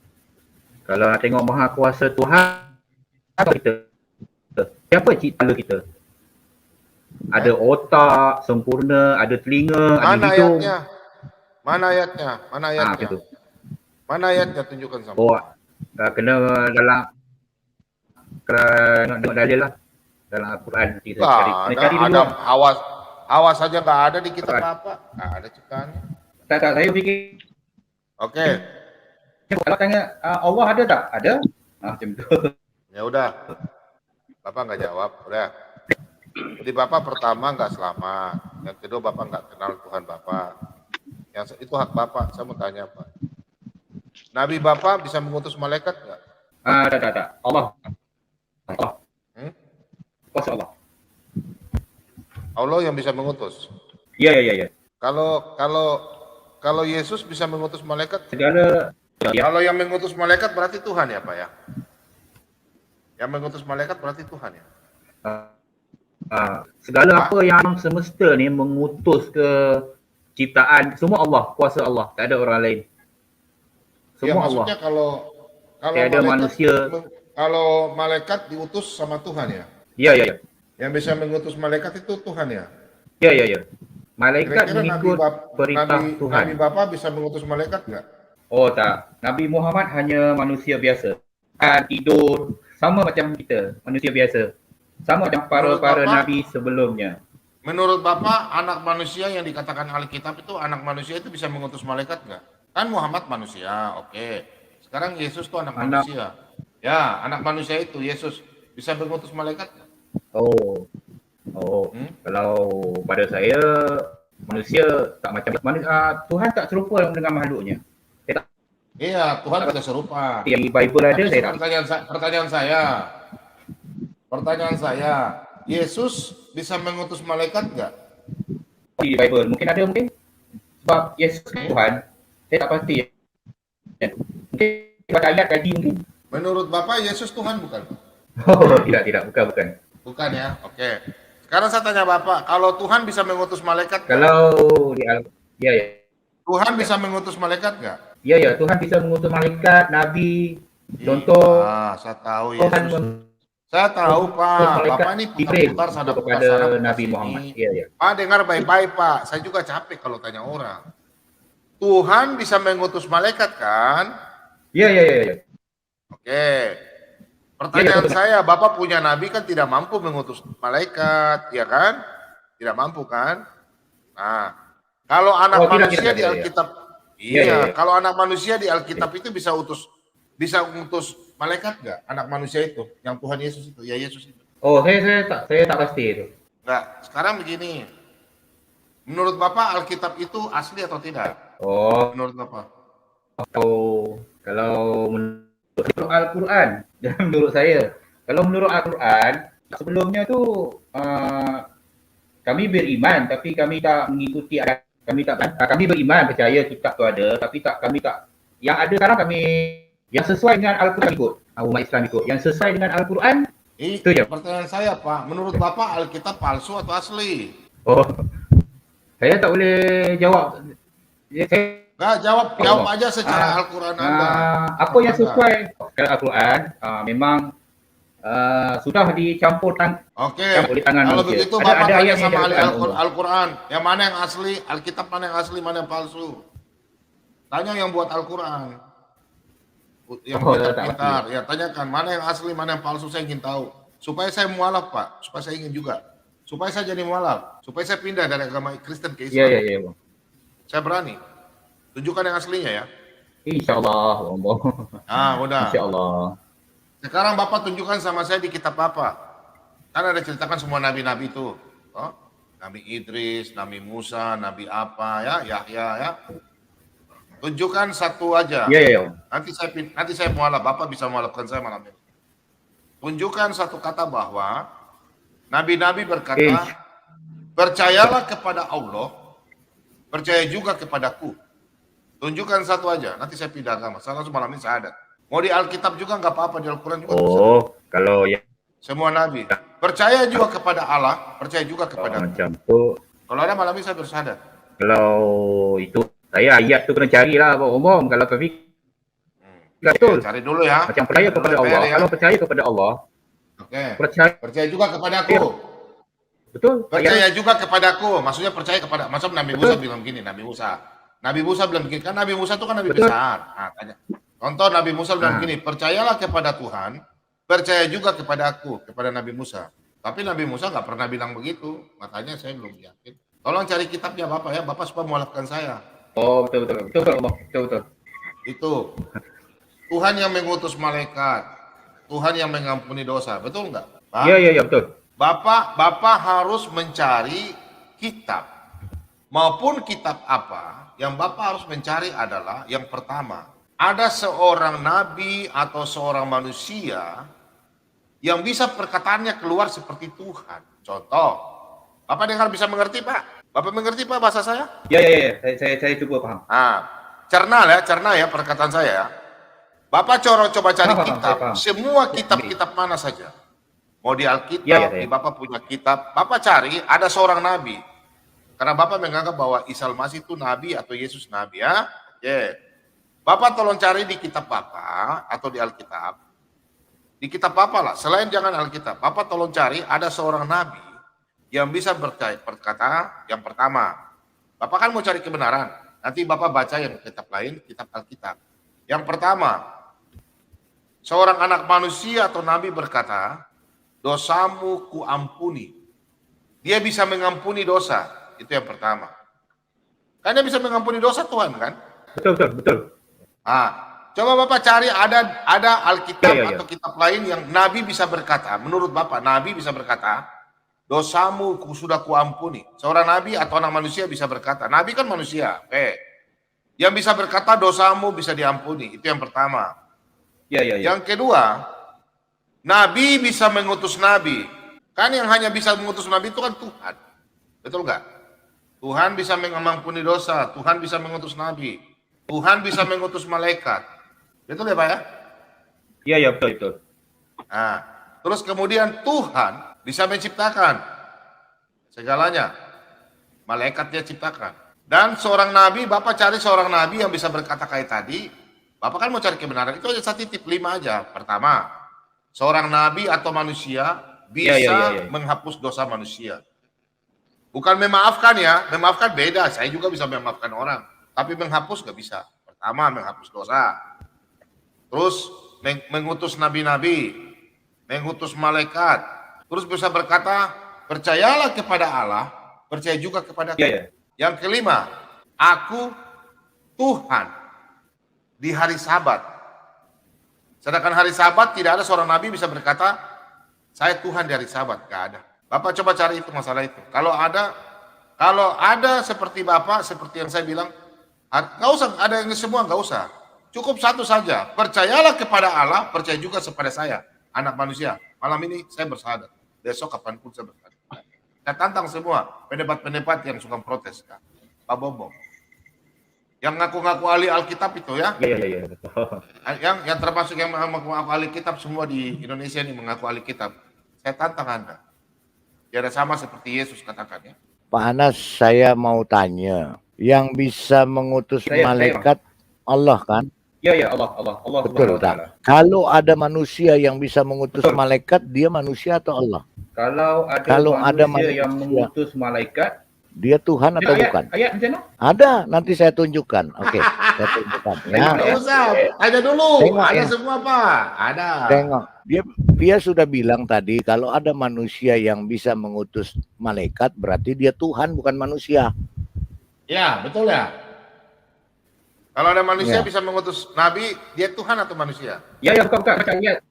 kalau nak tengok maha kuasa Tuhan, kita siapa cipta kita? Ada otak sempurna, ada telinga, ada hidung. Mana ayatnya? Mana ayatnya tunjukkan sama. Oh, kena dalam tengok dalil lah dalam Al-Quran. Ada hawas saja nggak ada di kitab Bapak. Nggak ada ciptaannya. Tak, saya fikir. Oke. Kalau tanya Allah ada tak? Ada. Macam tu. Ya udah. Bapak nggak jawab. Udah. Jadi Bapak pertama nggak selamat. Yang kedua Bapak nggak kenal Tuhan Bapak. Yang itu hak Bapak. Saya mau tanya Pak. Nabi Bapak bisa mengutus malaikat nggak? Tak. Allah. Kuasa Allah. Allah yang bisa mengutus. Iya. Kalau Yesus bisa mengutus malaikat. Segala. Kalau yang mengutus malaikat berarti Tuhan ya Pak ya? Yang mengutus malaikat berarti Tuhan ya? Segala apa yang semesta ni mengutus ke ciptaan, semua Allah, kuasa Allah, tak ada orang lain. Semua Allah. Maksudnya kalau ada manusia. Kalau malaikat diutus sama Tuhan ya? Iya. Yang bisa mengutus malaikat itu Tuhan ya? Iya. Malaikat mengikut perintah Tuhan. Nabi Bapak bisa mengutus malaikat nggak? Oh tak. Nabi Muhammad hanya manusia biasa. Tidur, sama macam kita, manusia biasa. Sama macam para nabi sebelumnya. Menurut Bapak, anak manusia yang dikatakan Alkitab itu, anak manusia itu bisa mengutus malaikat nggak? Kan Muhammad manusia, oke. Sekarang Yesus tuh anak manusia. Ya, anak manusia itu, Yesus, bisa mengutus malaikat nggak? Oh. Kalau pada saya, manusia tak macam Tuhan tak serupa dengan makhluknya. Iya, Tuhan tidak serupa. Yang di Bible ada, saya tak. Pertanyaan saya, Yesus bisa mengutus malaikat nggak? Di Bible mungkin ada mungkin. Sebab Yesus Tuhan, saya tak pasti. Mungkin baca ayat tadi mungkin. Menurut Bapak Yesus Tuhan bukan? Oh, tidak, bukan. Bukan ya, oke. Sekarang saya tanya Bapak, kalau Tuhan bisa mengutus malaikat? Kalau ya. Tuhan bisa mengutus malaikat nggak? Ya, Tuhan bisa mengutus malaikat, nabi, contoh. Saya tahu ya. Saya tahu Pak, Bapak ini putar-putar kepada Nabi Muhammad. Iya. Pak dengar baik-baik Pak, saya juga capek kalau tanya orang. Tuhan bisa mengutus malaikat kan? Iya. Oke. Pertanyaan saya, Bapak punya nabi kan tidak mampu mengutus malaikat, ya kan? Tidak mampu kan? Nah, kalau anak manusia di Alkitab, iya. Kalau anak manusia di Alkitab itu bisa mengutus malaikat nggak? Anak manusia itu, yang Tuhan Yesus itu, ya Yesus itu. Oh, saya tak pasti itu. Nggak. Sekarang begini, menurut Bapak Alkitab itu asli atau tidak? Oh, menurut Bapak? Kalau menurut Al-Quran, menurut saya, kalau menurut Al-Quran, sebelumnya tu kami beriman, tapi kami tak mengikuti. Kami beriman, percaya kitab tu ada, tapi kami tak. Yang ada sekarang kami yang sesuai dengan Al-Quran ikut, umat Islam ikut. Yang sesuai dengan Al-Quran, itu je. Pertanyaan saya Pak, menurut Bapak Alkitab palsu atau asli? Oh, saya tak boleh jawab. Nggak, jawab aja secara Al-Quran Anda. Apa yang sesuai dengan Al-Quran, memang sudah dicampur tangan. Oke, kalau begitu Bapak tanya sama ahli Al-Quran, yang mana yang asli, Alkitab mana yang asli, mana yang palsu? Tanya yang buat Al-Quran. Yang pintar. Ya, tanyakan mana yang asli, mana yang palsu, saya ingin tahu. Supaya saya mualaf, Pak. Supaya saya ingin juga. Supaya saya jadi mualaf. Supaya saya pindah dari agama Kristen ke Islam. Iya, Bang. Saya berani. Tunjukkan yang aslinya ya. Insya Allah, Bang. Udah. Insya Allah. Sekarang Bapak tunjukkan sama saya di kitab Bapak. Kan ada ceritakan semua nabi-nabi itu. Oh, Nabi Idris, Nabi Musa, Nabi apa ya, Yahya ya. Tunjukkan satu aja. Iya. Nanti saya mualaf, Bapak bisa mualafkan saya malam ini. Tunjukkan satu kata bahwa nabi-nabi berkata, percayalah kepada Allah, percaya juga kepadaku. Tunjukkan satu aja, nanti saya pindah agama. Saya langsung malam ini syahadat. Mau di Alkitab juga nggak apa-apa, di Al-Quran juga bisa. Kalau ya semua nabi. Percaya juga kepada Allah, percaya juga kepada macam itu. Kalau ada malam ini saya bersyahadat. Kalau itu saya ayat tu kena carilah Pak Umum. Kalau tapi betul. Cari dulu ya. Macam percaya kepada Allah. Ya. Kalau percaya kepada Allah, percaya juga kepadaku. Betul. Percaya juga kepadaku. Maksudnya percaya kepada. Macam Nabi Musa bilang gini, Nabi Musa bilang gini, kan Nabi Musa itu kan Nabi besar. Nah, tanya. Contoh Nabi Musa bilang gini, percayalah kepada Tuhan, percaya juga kepada aku, kepada Nabi Musa. Tapi Nabi Musa nggak pernah bilang begitu, makanya saya belum yakin. Tolong cari kitabnya Bapak ya, Bapak supaya mualafkan saya. Oh betul. Itu Tuhan yang mengutus malaikat, Tuhan yang mengampuni dosa, betul nggak? Iya betul. Bapak harus mencari kitab, maupun kitab apa yang Bapak harus mencari adalah yang pertama, ada seorang nabi atau seorang manusia yang bisa perkataannya keluar seperti Tuhan. Contoh, Bapak dengar bisa mengerti Pak? Bapak mengerti Pak bahasa saya? Iya. Saya coba paham. Cerna ya perkataan saya ya. Bapak coba cari kitab, semua kitab-kitab mana saja. Mau di Alkitab, di Bapak punya kitab, Bapak cari ada seorang nabi. Karena Bapak menganggap bahwa Isa Al-Masih itu nabi atau Yesus nabi ya. Bapak tolong cari di kitab Bapak atau di Alkitab. Di kitab Bapak lah, selain jangan Alkitab. Bapak tolong cari ada seorang nabi yang bisa berkata yang pertama. Bapak kan mau cari kebenaran. Nanti Bapak baca yang kitab lain, kitab Alkitab. Yang pertama, seorang anak manusia atau nabi berkata, dosamu kuampuni. Dia bisa mengampuni dosa. Itu yang pertama. Kan dia bisa mengampuni dosa Tuhan kan? Betul. Coba Bapak cari ada Alkitab atau kitab lain yang Nabi bisa berkata, menurut Bapak, Nabi bisa berkata, dosamu sudah kuampuni. Seorang Nabi atau anak manusia bisa berkata, Nabi kan manusia, yang bisa berkata dosamu bisa diampuni, itu yang pertama. Yang kedua, Nabi bisa mengutus Nabi. Kan yang hanya bisa mengutus Nabi itu kan Tuhan. Betul nggak? Tuhan bisa mengampuni dosa, Tuhan bisa mengutus Nabi. Tuhan bisa mengutus malaikat. Betul ya Pak ya? Iya betul. Terus kemudian Tuhan bisa menciptakan segalanya. Malaikat dia ciptakan. Dan seorang nabi, Bapak cari seorang nabi yang bisa berkata kayak tadi. Bapak kan mau cari kebenaran. Itu aja satu tip 5 aja. Pertama, seorang nabi atau manusia bisa menghapus dosa manusia. Bukan memaafkan ya. Memaafkan beda. Saya juga bisa memaafkan orang. Tapi menghapus nggak bisa. Pertama, menghapus dosa. Terus mengutus nabi-nabi, mengutus malaikat. Terus bisa berkata, percayalah kepada Allah, percaya juga kepada aku. Yang kelima, aku Tuhan di hari Sabat. Sedangkan hari Sabat tidak ada seorang nabi bisa berkata, saya Tuhan di hari Sabat. Nggak ada. Bapak coba cari itu masalah itu. Kalau ada seperti Bapak, seperti yang saya bilang, nggak usah ada yang semua, nggak usah. Cukup satu saja. Percayalah kepada Allah, percaya juga kepada saya, anak manusia. Malam ini saya bersyahadat. Besok kapanpun saya bersyahadat. Saya tantang semua pendebat-pendebat yang suka protes, Kak. Pak Bobo. Yang ngaku-ngaku ahli Alkitab itu ya. Iya. Yang termasuk yang mengaku ahli kitab semua di Indonesia ini mengaku ahli kitab. Saya tantang Anda. Tidak sama seperti Yesus katakan ya. Pak Anas, saya mau tanya. Yang bisa mengutus malaikat Allah kan? Iya, Allah. Betul tak? Kalau ada manusia yang bisa mengutus malaikat, dia manusia atau Allah? Kalau ada manusia yang mengutus malaikat, Dia Tuhan atau bukan? Ayat di sana? Ada, nanti saya tunjukkan. Oke, saya tunjukkan. Ya. Nggak usah, ada dulu. Tengok, Ada ya. semua Pak. Ada. Tengok, dia sudah bilang tadi kalau ada manusia yang bisa mengutus malaikat, berarti dia Tuhan bukan manusia. Ya, betul ya. Kalau ada manusia Ya. bisa mengutus nabi, dia Tuhan atau manusia? Ya, buka baca ayat.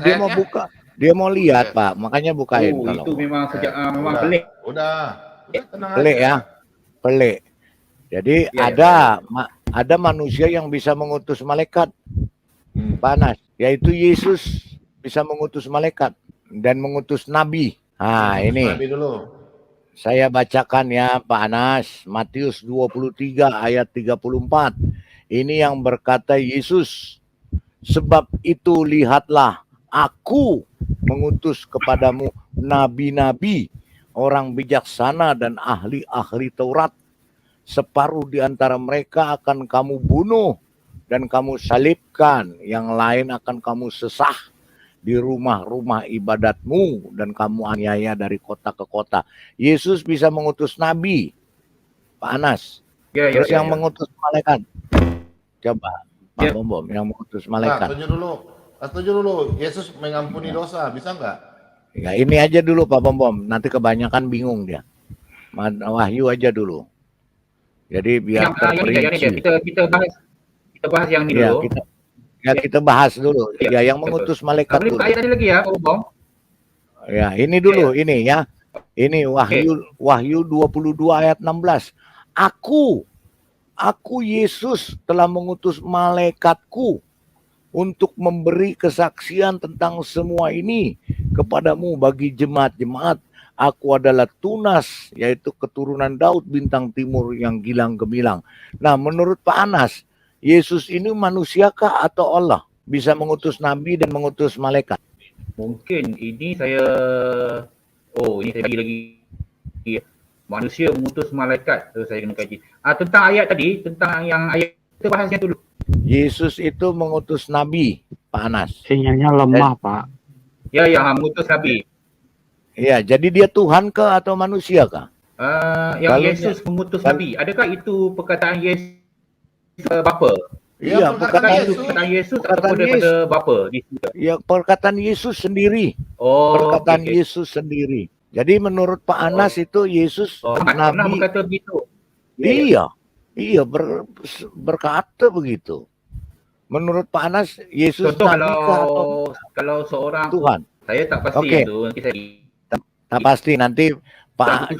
Dia mau buka, dia mau lihat Pak, makanya bukain. Oh, kalau itu memang memang Udah, pelik. Udah tenang pelik aja. ya, pelik. Jadi ada manusia yang bisa mengutus malaikat, panas, yaitu Yesus bisa mengutus malaikat dan mengutus nabi. Nah ini Nabi dulu. saya bacakan ya Pak Anas, Matius 23 ayat 34. Ini yang berkata Yesus, sebab itu lihatlah aku mengutus kepadamu nabi-nabi, orang bijaksana dan ahli-ahli Taurat. Separuh di antara mereka akan kamu bunuh dan kamu salibkan, yang lain akan kamu sesah di rumah-rumah ibadatmu dan kamu aniaya dari kota ke kota. Yesus bisa mengutus nabi, Pak Anas. Terus yang mengutus malaikat. Coba Pak Bom yang mengutus malaikat. Tunjuk dulu. Yesus mengampuni dosa, bisa nggak? Ya ini aja dulu Pak Bom. Nanti kebanyakan bingung dia. Wahyu aja dulu. Jadi biar terperinci. Kita bahas yang ini dulu. Kita bahas dulu. Ya yang mengutus malaikat dulu. Ayat tadi lagi ya, Pak Bom. Ya, ini dulu ini ya. Ini Wahyu 22 ayat 16. Aku Yesus telah mengutus malaikatku untuk memberi kesaksian tentang semua ini kepadamu bagi jemaat-jemaat. Aku adalah Tunas, yaitu keturunan Daud bintang timur yang gilang gemilang. Nah, menurut Pak Anas, Yesus ini manusiakah atau Allah? Bisa mengutus nabi dan mengutus malaikat? Mungkin ini saya bagi lagi manusia mengutus malaikat. Saya kena kaji. Tentang ayat tadi, tentang yang ayat kita bahasnya dulu. Yesus itu mengutus nabi, Pak Anas. Sinyalnya lemah, Pak. Ya, yang mengutus nabi. Iya, jadi dia Tuhan kah atau manusia kah? Yang Yesus mengutus nabi. Adakah itu perkataan Yesus Bapa? Iya, perkataan Yesus ataupun daripada Bapa? Ya, perkataan Yesus sendiri. Perkataan Yesus sendiri. Jadi menurut Pak Anas itu Yesus nabi. Pernah berkata begitu. Iya, berkata begitu. Menurut Pak Anas, Yesus Contoh nabi kalau seorang Tuhan. Saya tak pasti itu. Nanti saya tak pasti nanti Pak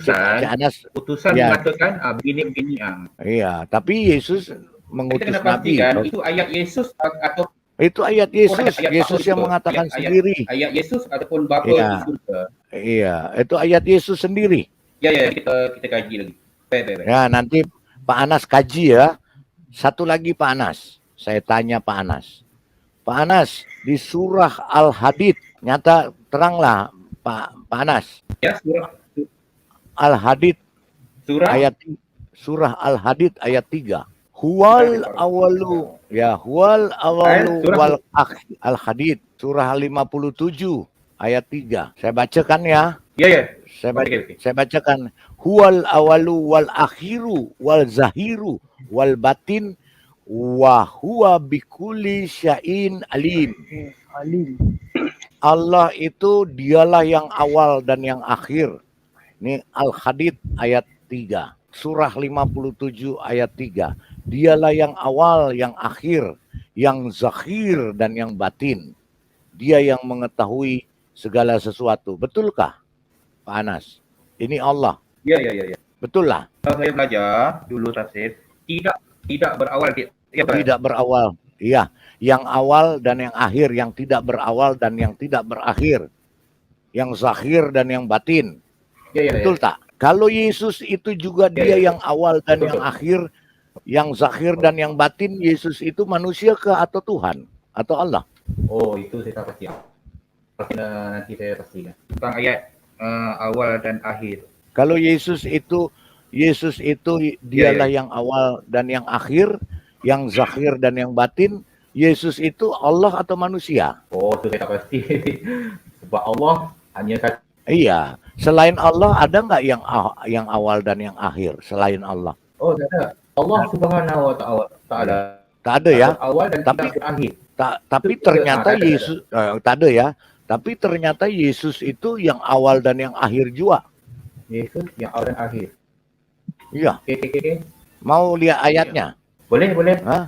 Anas putusan mengatakan begini-begini. Iya, tapi Yesus mengutus nabi. Itu ayat Yesus atau itu ayat Yesus, Yesus yang mengatakan sendiri. Ayat Yesus ataupun Bapa di surga. Iya, itu ayat Yesus sendiri. Ya, kita kaji lagi. Ya, nanti Pak Anas kaji ya. Satu lagi Pak Anas, saya tanya Pak Anas. Pak Anas, di surah Al-Hadid, nyata teranglah Pak Anas. Ya, surah Al-Hadid surah Al-Hadid ayat 3. Huwal awalu wal akhir. Al-Hadid surah 57 ayat 3. Saya bacakan ya. Ya. Saya bacakan. Huwal awalu wal akhiru wal zahiru wal batin wa huwa bikulli syai'in alim. Allah itu dialah yang awal dan yang akhir. Ini Al-Hadid ayat 3. Surah 57 ayat 3. Dialah yang awal, yang akhir, yang zahir dan yang batin. Dia yang mengetahui segala sesuatu. Betulkah, Pak Anas? Ini Allah. Ya. Betul lah. Kalau saya belajar dulu tafsir, tidak berawal. Tidak berawal. Iya, yang awal dan yang akhir, yang tidak berawal dan yang tidak berakhir. Yang zahir dan yang batin. Betul tak? Kalau Yesus itu juga dia yang awal dan yang akhir, yang zahir dan yang batin, Yesus itu manusia ke atau Tuhan atau Allah? Oh, itu saya tak pasti. Nanti saya pastikan. Tentang ayat awal dan akhir. Kalau Yesus itu dialah yang awal dan yang akhir, yang zahir dan yang batin. Yesus itu Allah atau manusia? Oh, itu saya tak pasti. Sebab Allah hanya satu. Iya, Selain Allah ada nggak yang awal dan yang akhir selain Allah? Oh, tak ada. Allah Subhanahu wa taala. Tak ada ya. Awal dan Tapi tidak akhir. tapi ternyata Yesus tak ada ya. Tapi ternyata Yesus itu yang awal dan yang akhir juga. Yesus yang awal dan akhir. Iya. Okay. Mau lihat ayatnya? Boleh. Hah?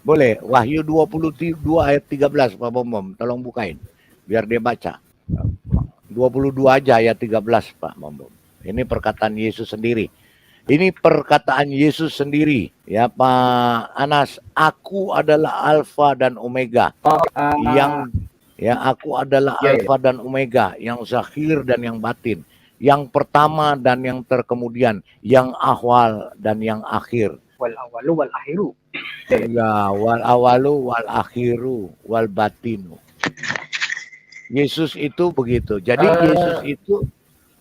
Boleh. Wahyu 22 ayat 13 Pak Bom. Tolong bukain biar dia baca. 22 aja ayat 13 Pak Bom. Ini perkataan Yesus sendiri. Ini perkataan Yesus sendiri ya Pak Anas. Aku adalah Alfa dan Omega. Aku adalah Alfa dan Omega, yang zahir dan yang batin, yang pertama dan yang terkemudian, yang awal dan yang akhir. Wal awalu wal akhiru. Ya, wal awalu wal akhiru wal batinu. Yesus itu begitu. Jadi Yesus itu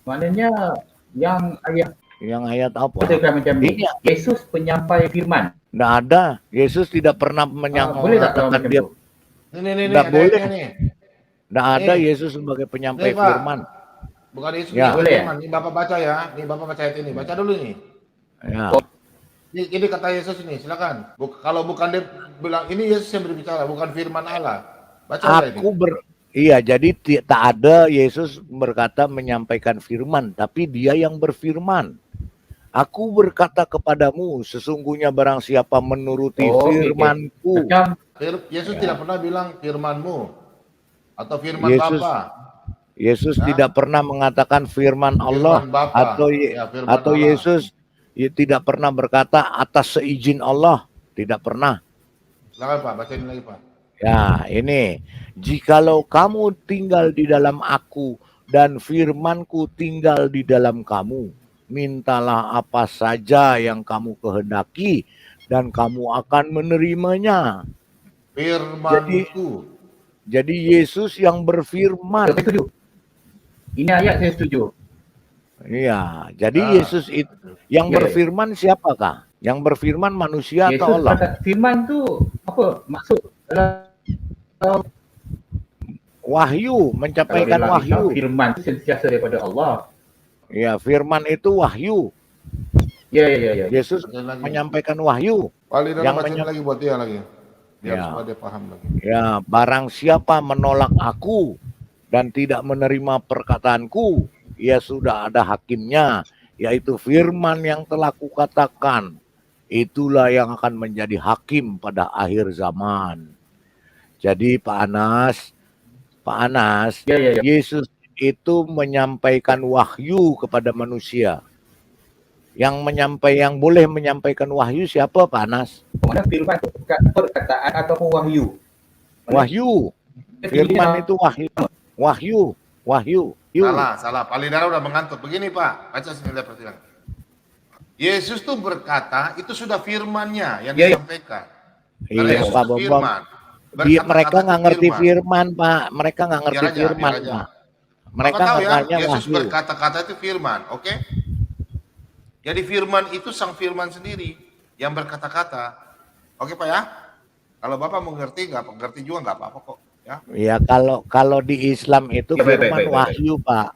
maknanya yang ayat apa? Macam ini. Yesus penyampai firman. Tidak ada. Yesus tidak pernah menyatakan dia. Tidak boleh. Tidak ada Yesus sebagai penyampai firman. Bukan Yesus ya. Firman. Ini Bapak baca ya. Ini Bapak baca ayat ini. Baca dulu nih. Ya. Ini kata Yesus ini. Silakan. Kalau bukan dia bilang ini Yesus yang berbicara, bukan firman Allah. Baca ini. Iya, jadi tak ada Yesus berkata menyampaikan firman, tapi dia yang berfirman. Aku berkata kepadamu, sesungguhnya barang siapa menuruti firman-Ku. Yesus tidak pernah bilang firman-Mu atau firman Bapa. Yesus tidak pernah mengatakan firman Allah atau Yesus tidak pernah berkata atas seizin Allah, tidak pernah. Silakan Pak, bacain lagi Pak. Ya, ini. Jikalau kamu tinggal di dalam Aku dan firman-Ku tinggal di dalam kamu, mintalah apa saja yang kamu kehendaki dan kamu akan menerimanya. Firman-Ku. Jadi Yesus yang berfirman. Saya setuju. Ini ayat saya setuju. Iya, jadi Yesus itu yang berfirman siapakah? Yang berfirman manusia Yesus atau Allah? Firman itu apa maksud? Wahyu, mencapaikan wahyu. Firman itu sentiasa daripada Allah. Ya, firman itu wahyu. Ya. Yesus menyampaikan wahyu. Yang lagi buat dia lagi. Biar supaya dia paham lagi. Ya, barang siapa menolak Aku dan tidak menerima perkataanku, ia sudah ada hakimnya, yaitu firman yang telah kukatakan. Itulah yang akan menjadi hakim pada akhir zaman. Jadi Pak Anas, Yesus itu menyampaikan wahyu kepada manusia. Yang boleh menyampaikan wahyu siapa Pak Anas? Mana firman itu perkataan atau wahyu? Wahyu. Firman itu wahyu. Wahyu. Salah. Pak Lidara udah mengantuk. Begini Pak, baca sini lihat persilakan. Yesus tuh berkata, itu sudah firman-Nya yang disampaikan. Iya Pak Bom. Mereka nggak ngerti firman Pak. Mereka nggak ngerti firman Pak. Mereka nggaknya Yesus wahyu. berkata-kata itu firman, oke? Jadi firman itu sang firman sendiri yang berkata-kata. Oke Pak ya? Kalau Bapak mengerti, nggak mengerti juga nggak apa-apa kok. Ya kalau di Islam itu firman wahyu Pak.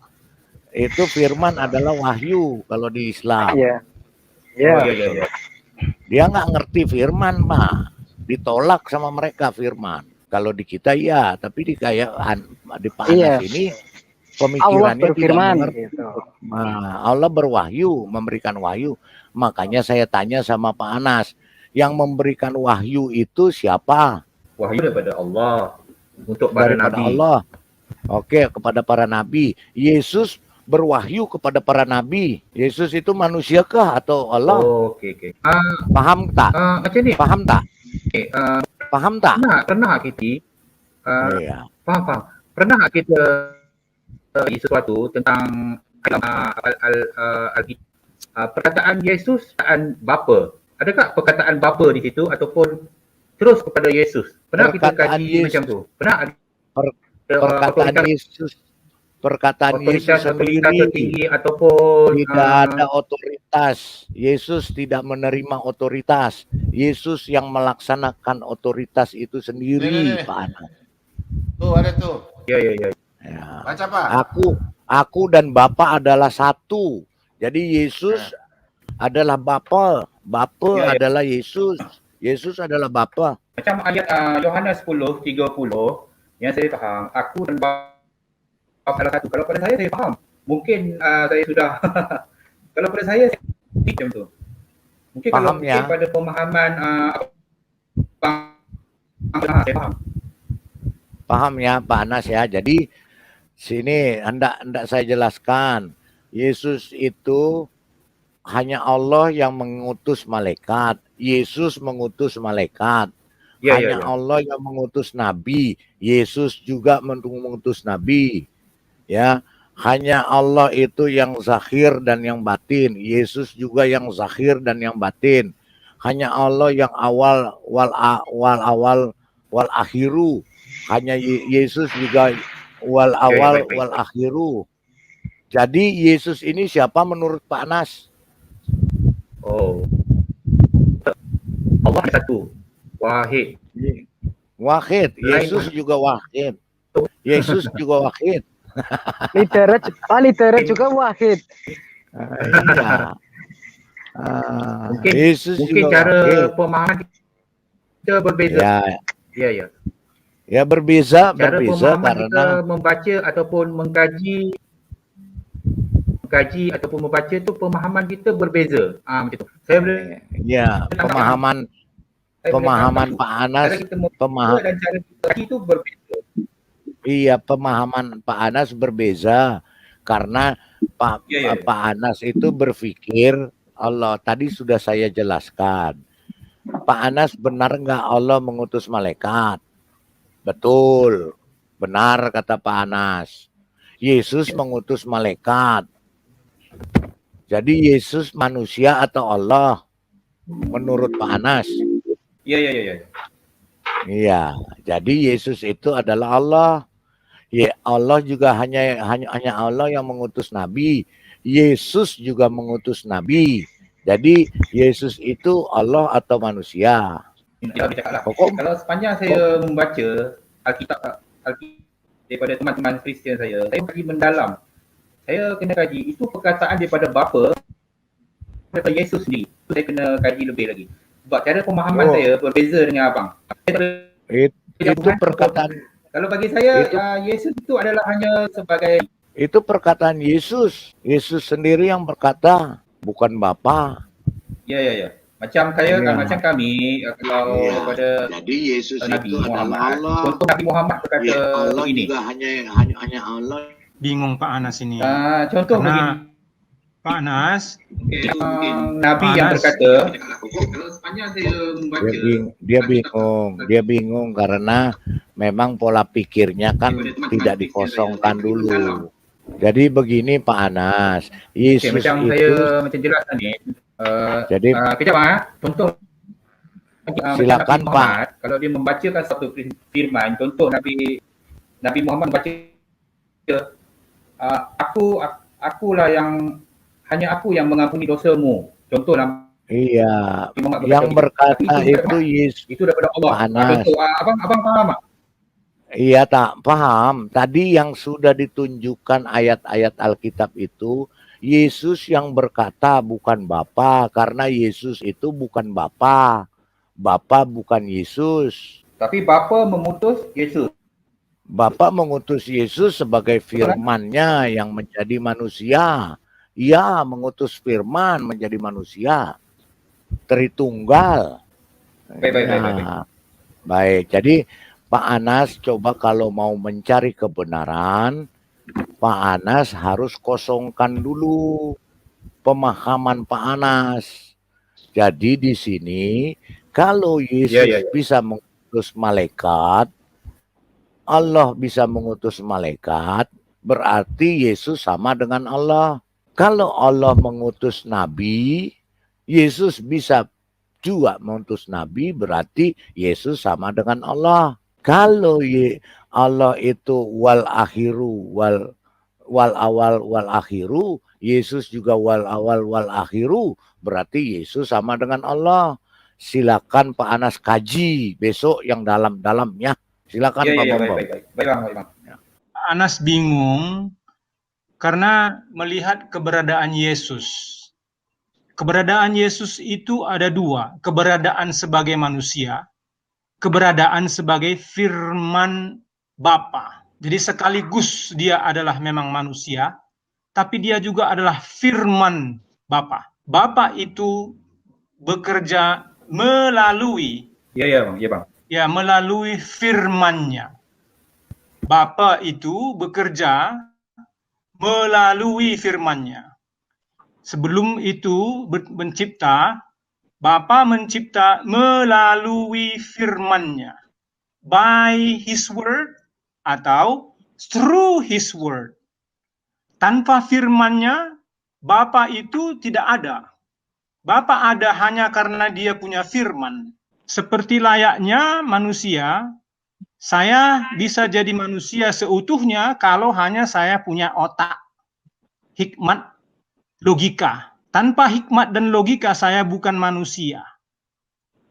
Itu firman adalah wahyu kalau di Islam. Iya. Dia nggak ngerti firman Pak. Ditolak sama mereka firman. Kalau di kita ya, tapi di Pak Anas ini pemikirannya Allah berfirman, tidak mengerti. gitu. Nah, Allah berwahyu, memberikan wahyu. Makanya saya tanya sama Pak Anas, yang memberikan wahyu itu siapa? Wahyu daripada Allah untuk para nabi. Allah. Oke, kepada para nabi. Yesus berwahyu kepada para nabi. Yesus itu manusiakah atau Allah? Oke. Paham tak? Macam ni. Paham tak? Paham tak? Pernah kita paham. Pernah kita sesuatu tentang perkataan Yesus dan Bapa. Adakah perkataan Bapa di situ ataupun terus kepada Yesus? Pernah kita kaji macam tu? Pernah perkataan Yesus sendiri ataupun tidak ada otoritas. Yesus tidak menerima otoritas. Yesus yang melaksanakan otoritas itu sendiri, Pak Anas. Tuh ada tuh. Ya. Baca Pak. Aku dan Bapa adalah satu. Jadi Yesus adalah Bapa, Bapa Ya, ya. adalah Yesus, Yesus adalah Bapa. Macam ayat Yohanes 10:30 yang saya faham, aku dan Bapa adalah satu. Kalau pada saya faham. Mungkin saya sudah kalau pada saya macam tu. Mungkin kalau Paham ya? mungkin pada pemahaman saya faham. Paham ya Pak Anas ya. Jadi sini hendak saya jelaskan. Yesus itu hanya Allah yang mengutus malaikat. Yesus mengutus malaikat. Ya, Hanya ya, ya. Allah yang mengutus nabi. Yesus juga mengutus nabi. Ya, hanya Allah itu yang zahir dan yang batin. Yesus juga yang zahir dan yang batin. Hanya Allah yang awal wal awal wal akhiru. Hanya Yesus juga wal awal wal akhiru. Jadi Yesus ini siapa menurut Pak Anas? Oh. Allah satu. Wahid. Wahid. Yesus juga wahid. Yesus juga wahid. Lidernya juga wahid. Iya. Mungkin Yesus mungkin juga cara wahid. pemahaman kita berbeza. Ya, Ya, ya. ya berbeza Cara pemahaman karena kita membaca ataupun mengkaji ataupun membaca tu pemahaman kita berbeza. Macam tu. Saya boleh ya pemahaman Pak Anas, cara kita membaca dan cara kita kaji tu berbeza. Iya, pemahaman Pak Anas berbeza karena Pak Anas itu berpikir Allah. Tadi sudah saya jelaskan. Pak Anas, benar nggak Allah mengutus malaikat? Betul, benar kata Pak Anas. Yesus mengutus malaikat. Jadi Yesus manusia atau Allah? Menurut Pak Anas? Iya. Iya, jadi Yesus itu adalah Allah. Ya, Allah juga hanya Allah yang mengutus nabi. Yesus juga mengutus nabi. Jadi Yesus itu Allah atau manusia? Kalau sepanjang saya membaca Alkitab daripada teman-teman Kristian saya pergi mendalam. Saya kena kaji itu perkataan daripada Bapa daripada Yesus sendiri. Itu saya kena kaji lebih lagi. Sebab cara pemahaman saya berbeza dengan abang. Itu perkataan. Kalau bagi saya Yesus itu adalah hanya sebagai itu perkataan Yesus. Yesus sendiri yang berkata, bukan Bapa. Ya. Macam saya macam kami kalau pada jadi Yesus Nabi itu Muhammad. adalah Allah. Contoh Nabi Muhammad berkata Allah begini. juga hanya Allah. Bingung Pak Anas ini. Contoh Karena Pak Anas, Nabi yang berkata dia bingung karena memang pola pikirnya kan tidak dikosongkan dulu. Jadi begini Pak Anas, Yesus macam itu saya macam jelaskan ni. jadi kejap contoh silakan Nabi Pak. Muhammad, kalau dia membacakan satu firman, contoh Nabi Muhammad membaca akulah yang hanya aku yang mengampuni dosamu. Contoh Iya, yang berkata itu Yesus. Itu daripada Allah. Pak Anas. Contoh, abang faham tak? Iya tak paham. Tadi yang sudah ditunjukkan ayat-ayat Alkitab itu Yesus yang berkata bukan Bapa, karena Yesus itu bukan Bapa. Bapa bukan Yesus. Tapi Bapa mengutus Yesus. Bapa mengutus Yesus sebagai firman-Nya yang menjadi manusia. Ia mengutus firman menjadi manusia. Tritunggal. Baik. Jadi Pak Anas coba kalau mau mencari kebenaran, Pak Anas harus kosongkan dulu pemahaman Pak Anas. Jadi di sini kalau Yesus bisa mengutus malaikat, Allah bisa mengutus malaikat, berarti Yesus sama dengan Allah. Kalau Allah mengutus nabi, Yesus bisa juga mengutus nabi, berarti Yesus sama dengan Allah. Kalau Allah itu wal akhiru wal awal wal akhiru, Yesus juga wal awal wal akhiru, berarti Yesus sama dengan Allah. Silakan Pak Anas kaji besok yang dalam-dalamnya. Silakan Pak Bambang. Baik. Anas bingung karena melihat keberadaan Yesus. Keberadaan Yesus itu ada dua, keberadaan sebagai manusia, keberadaan sebagai firman Bapa. Jadi sekaligus dia adalah memang manusia, tapi dia juga adalah firman Bapa. Bapa itu bekerja melalui melalui firman-Nya. Bapa itu bekerja melalui firman-Nya. Sebelum itu mencipta, Bapa mencipta melalui firman-Nya. By His word atau through His word. Tanpa firman-Nya, Bapa itu tidak ada. Bapa ada hanya karena dia punya firman. Seperti layaknya manusia, saya bisa jadi manusia seutuhnya kalau hanya saya punya otak, hikmat, logika. Tanpa hikmat dan logika saya bukan manusia.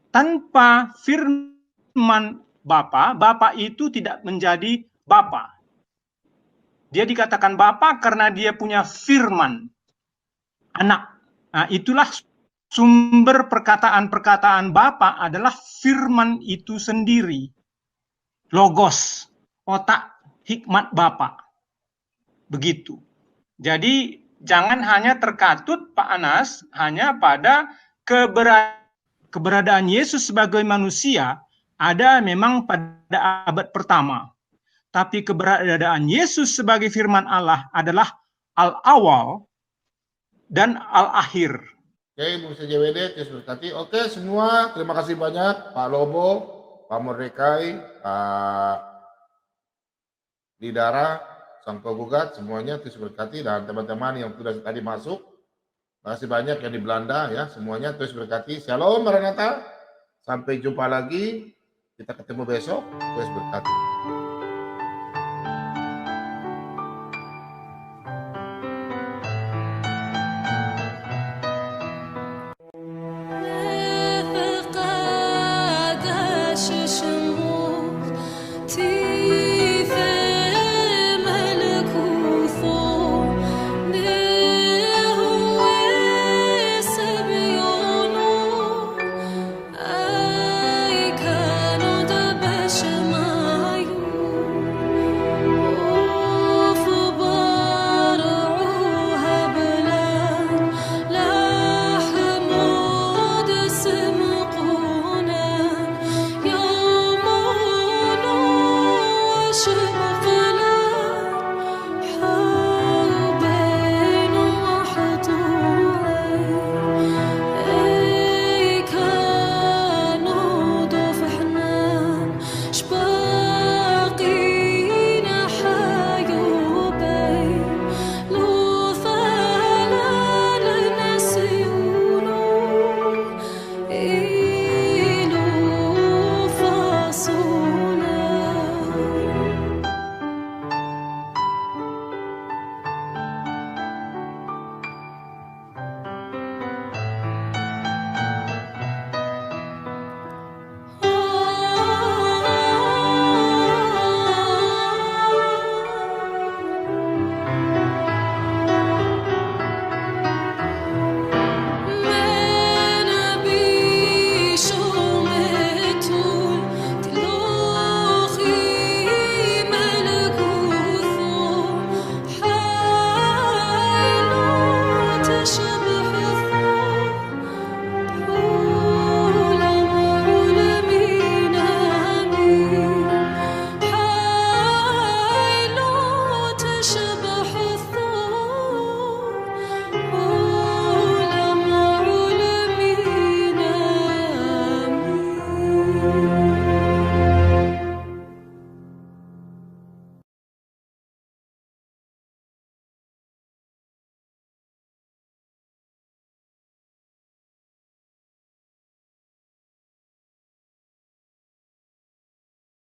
Tanpa firman Bapa itu tidak menjadi Bapa. Dia dikatakan Bapa karena dia punya firman. Anak. Nah, itulah sumber perkataan-perkataan Bapa adalah firman itu sendiri. Logos, otak, hikmat Bapa. Begitu. Jadi jangan hanya terkatut Pak Anas hanya pada keberadaan Yesus sebagai manusia ada memang pada abad pertama. Tapi keberadaan Yesus sebagai firman Allah adalah al-awal dan al-akhir. Oke, Bung CJWD, terus berkati. Oke, semua terima kasih banyak Pak Lobo, Pak Mordecai, Pak Lidara, Sang Penggugat, semuanya terus berkati, dan teman-teman yang sudah tadi masuk. Terima kasih banyak yang di Belanda ya, semuanya terus berkati. Shalom Maranatha. Sampai jumpa lagi. Kita ketemu besok. Terus berkati.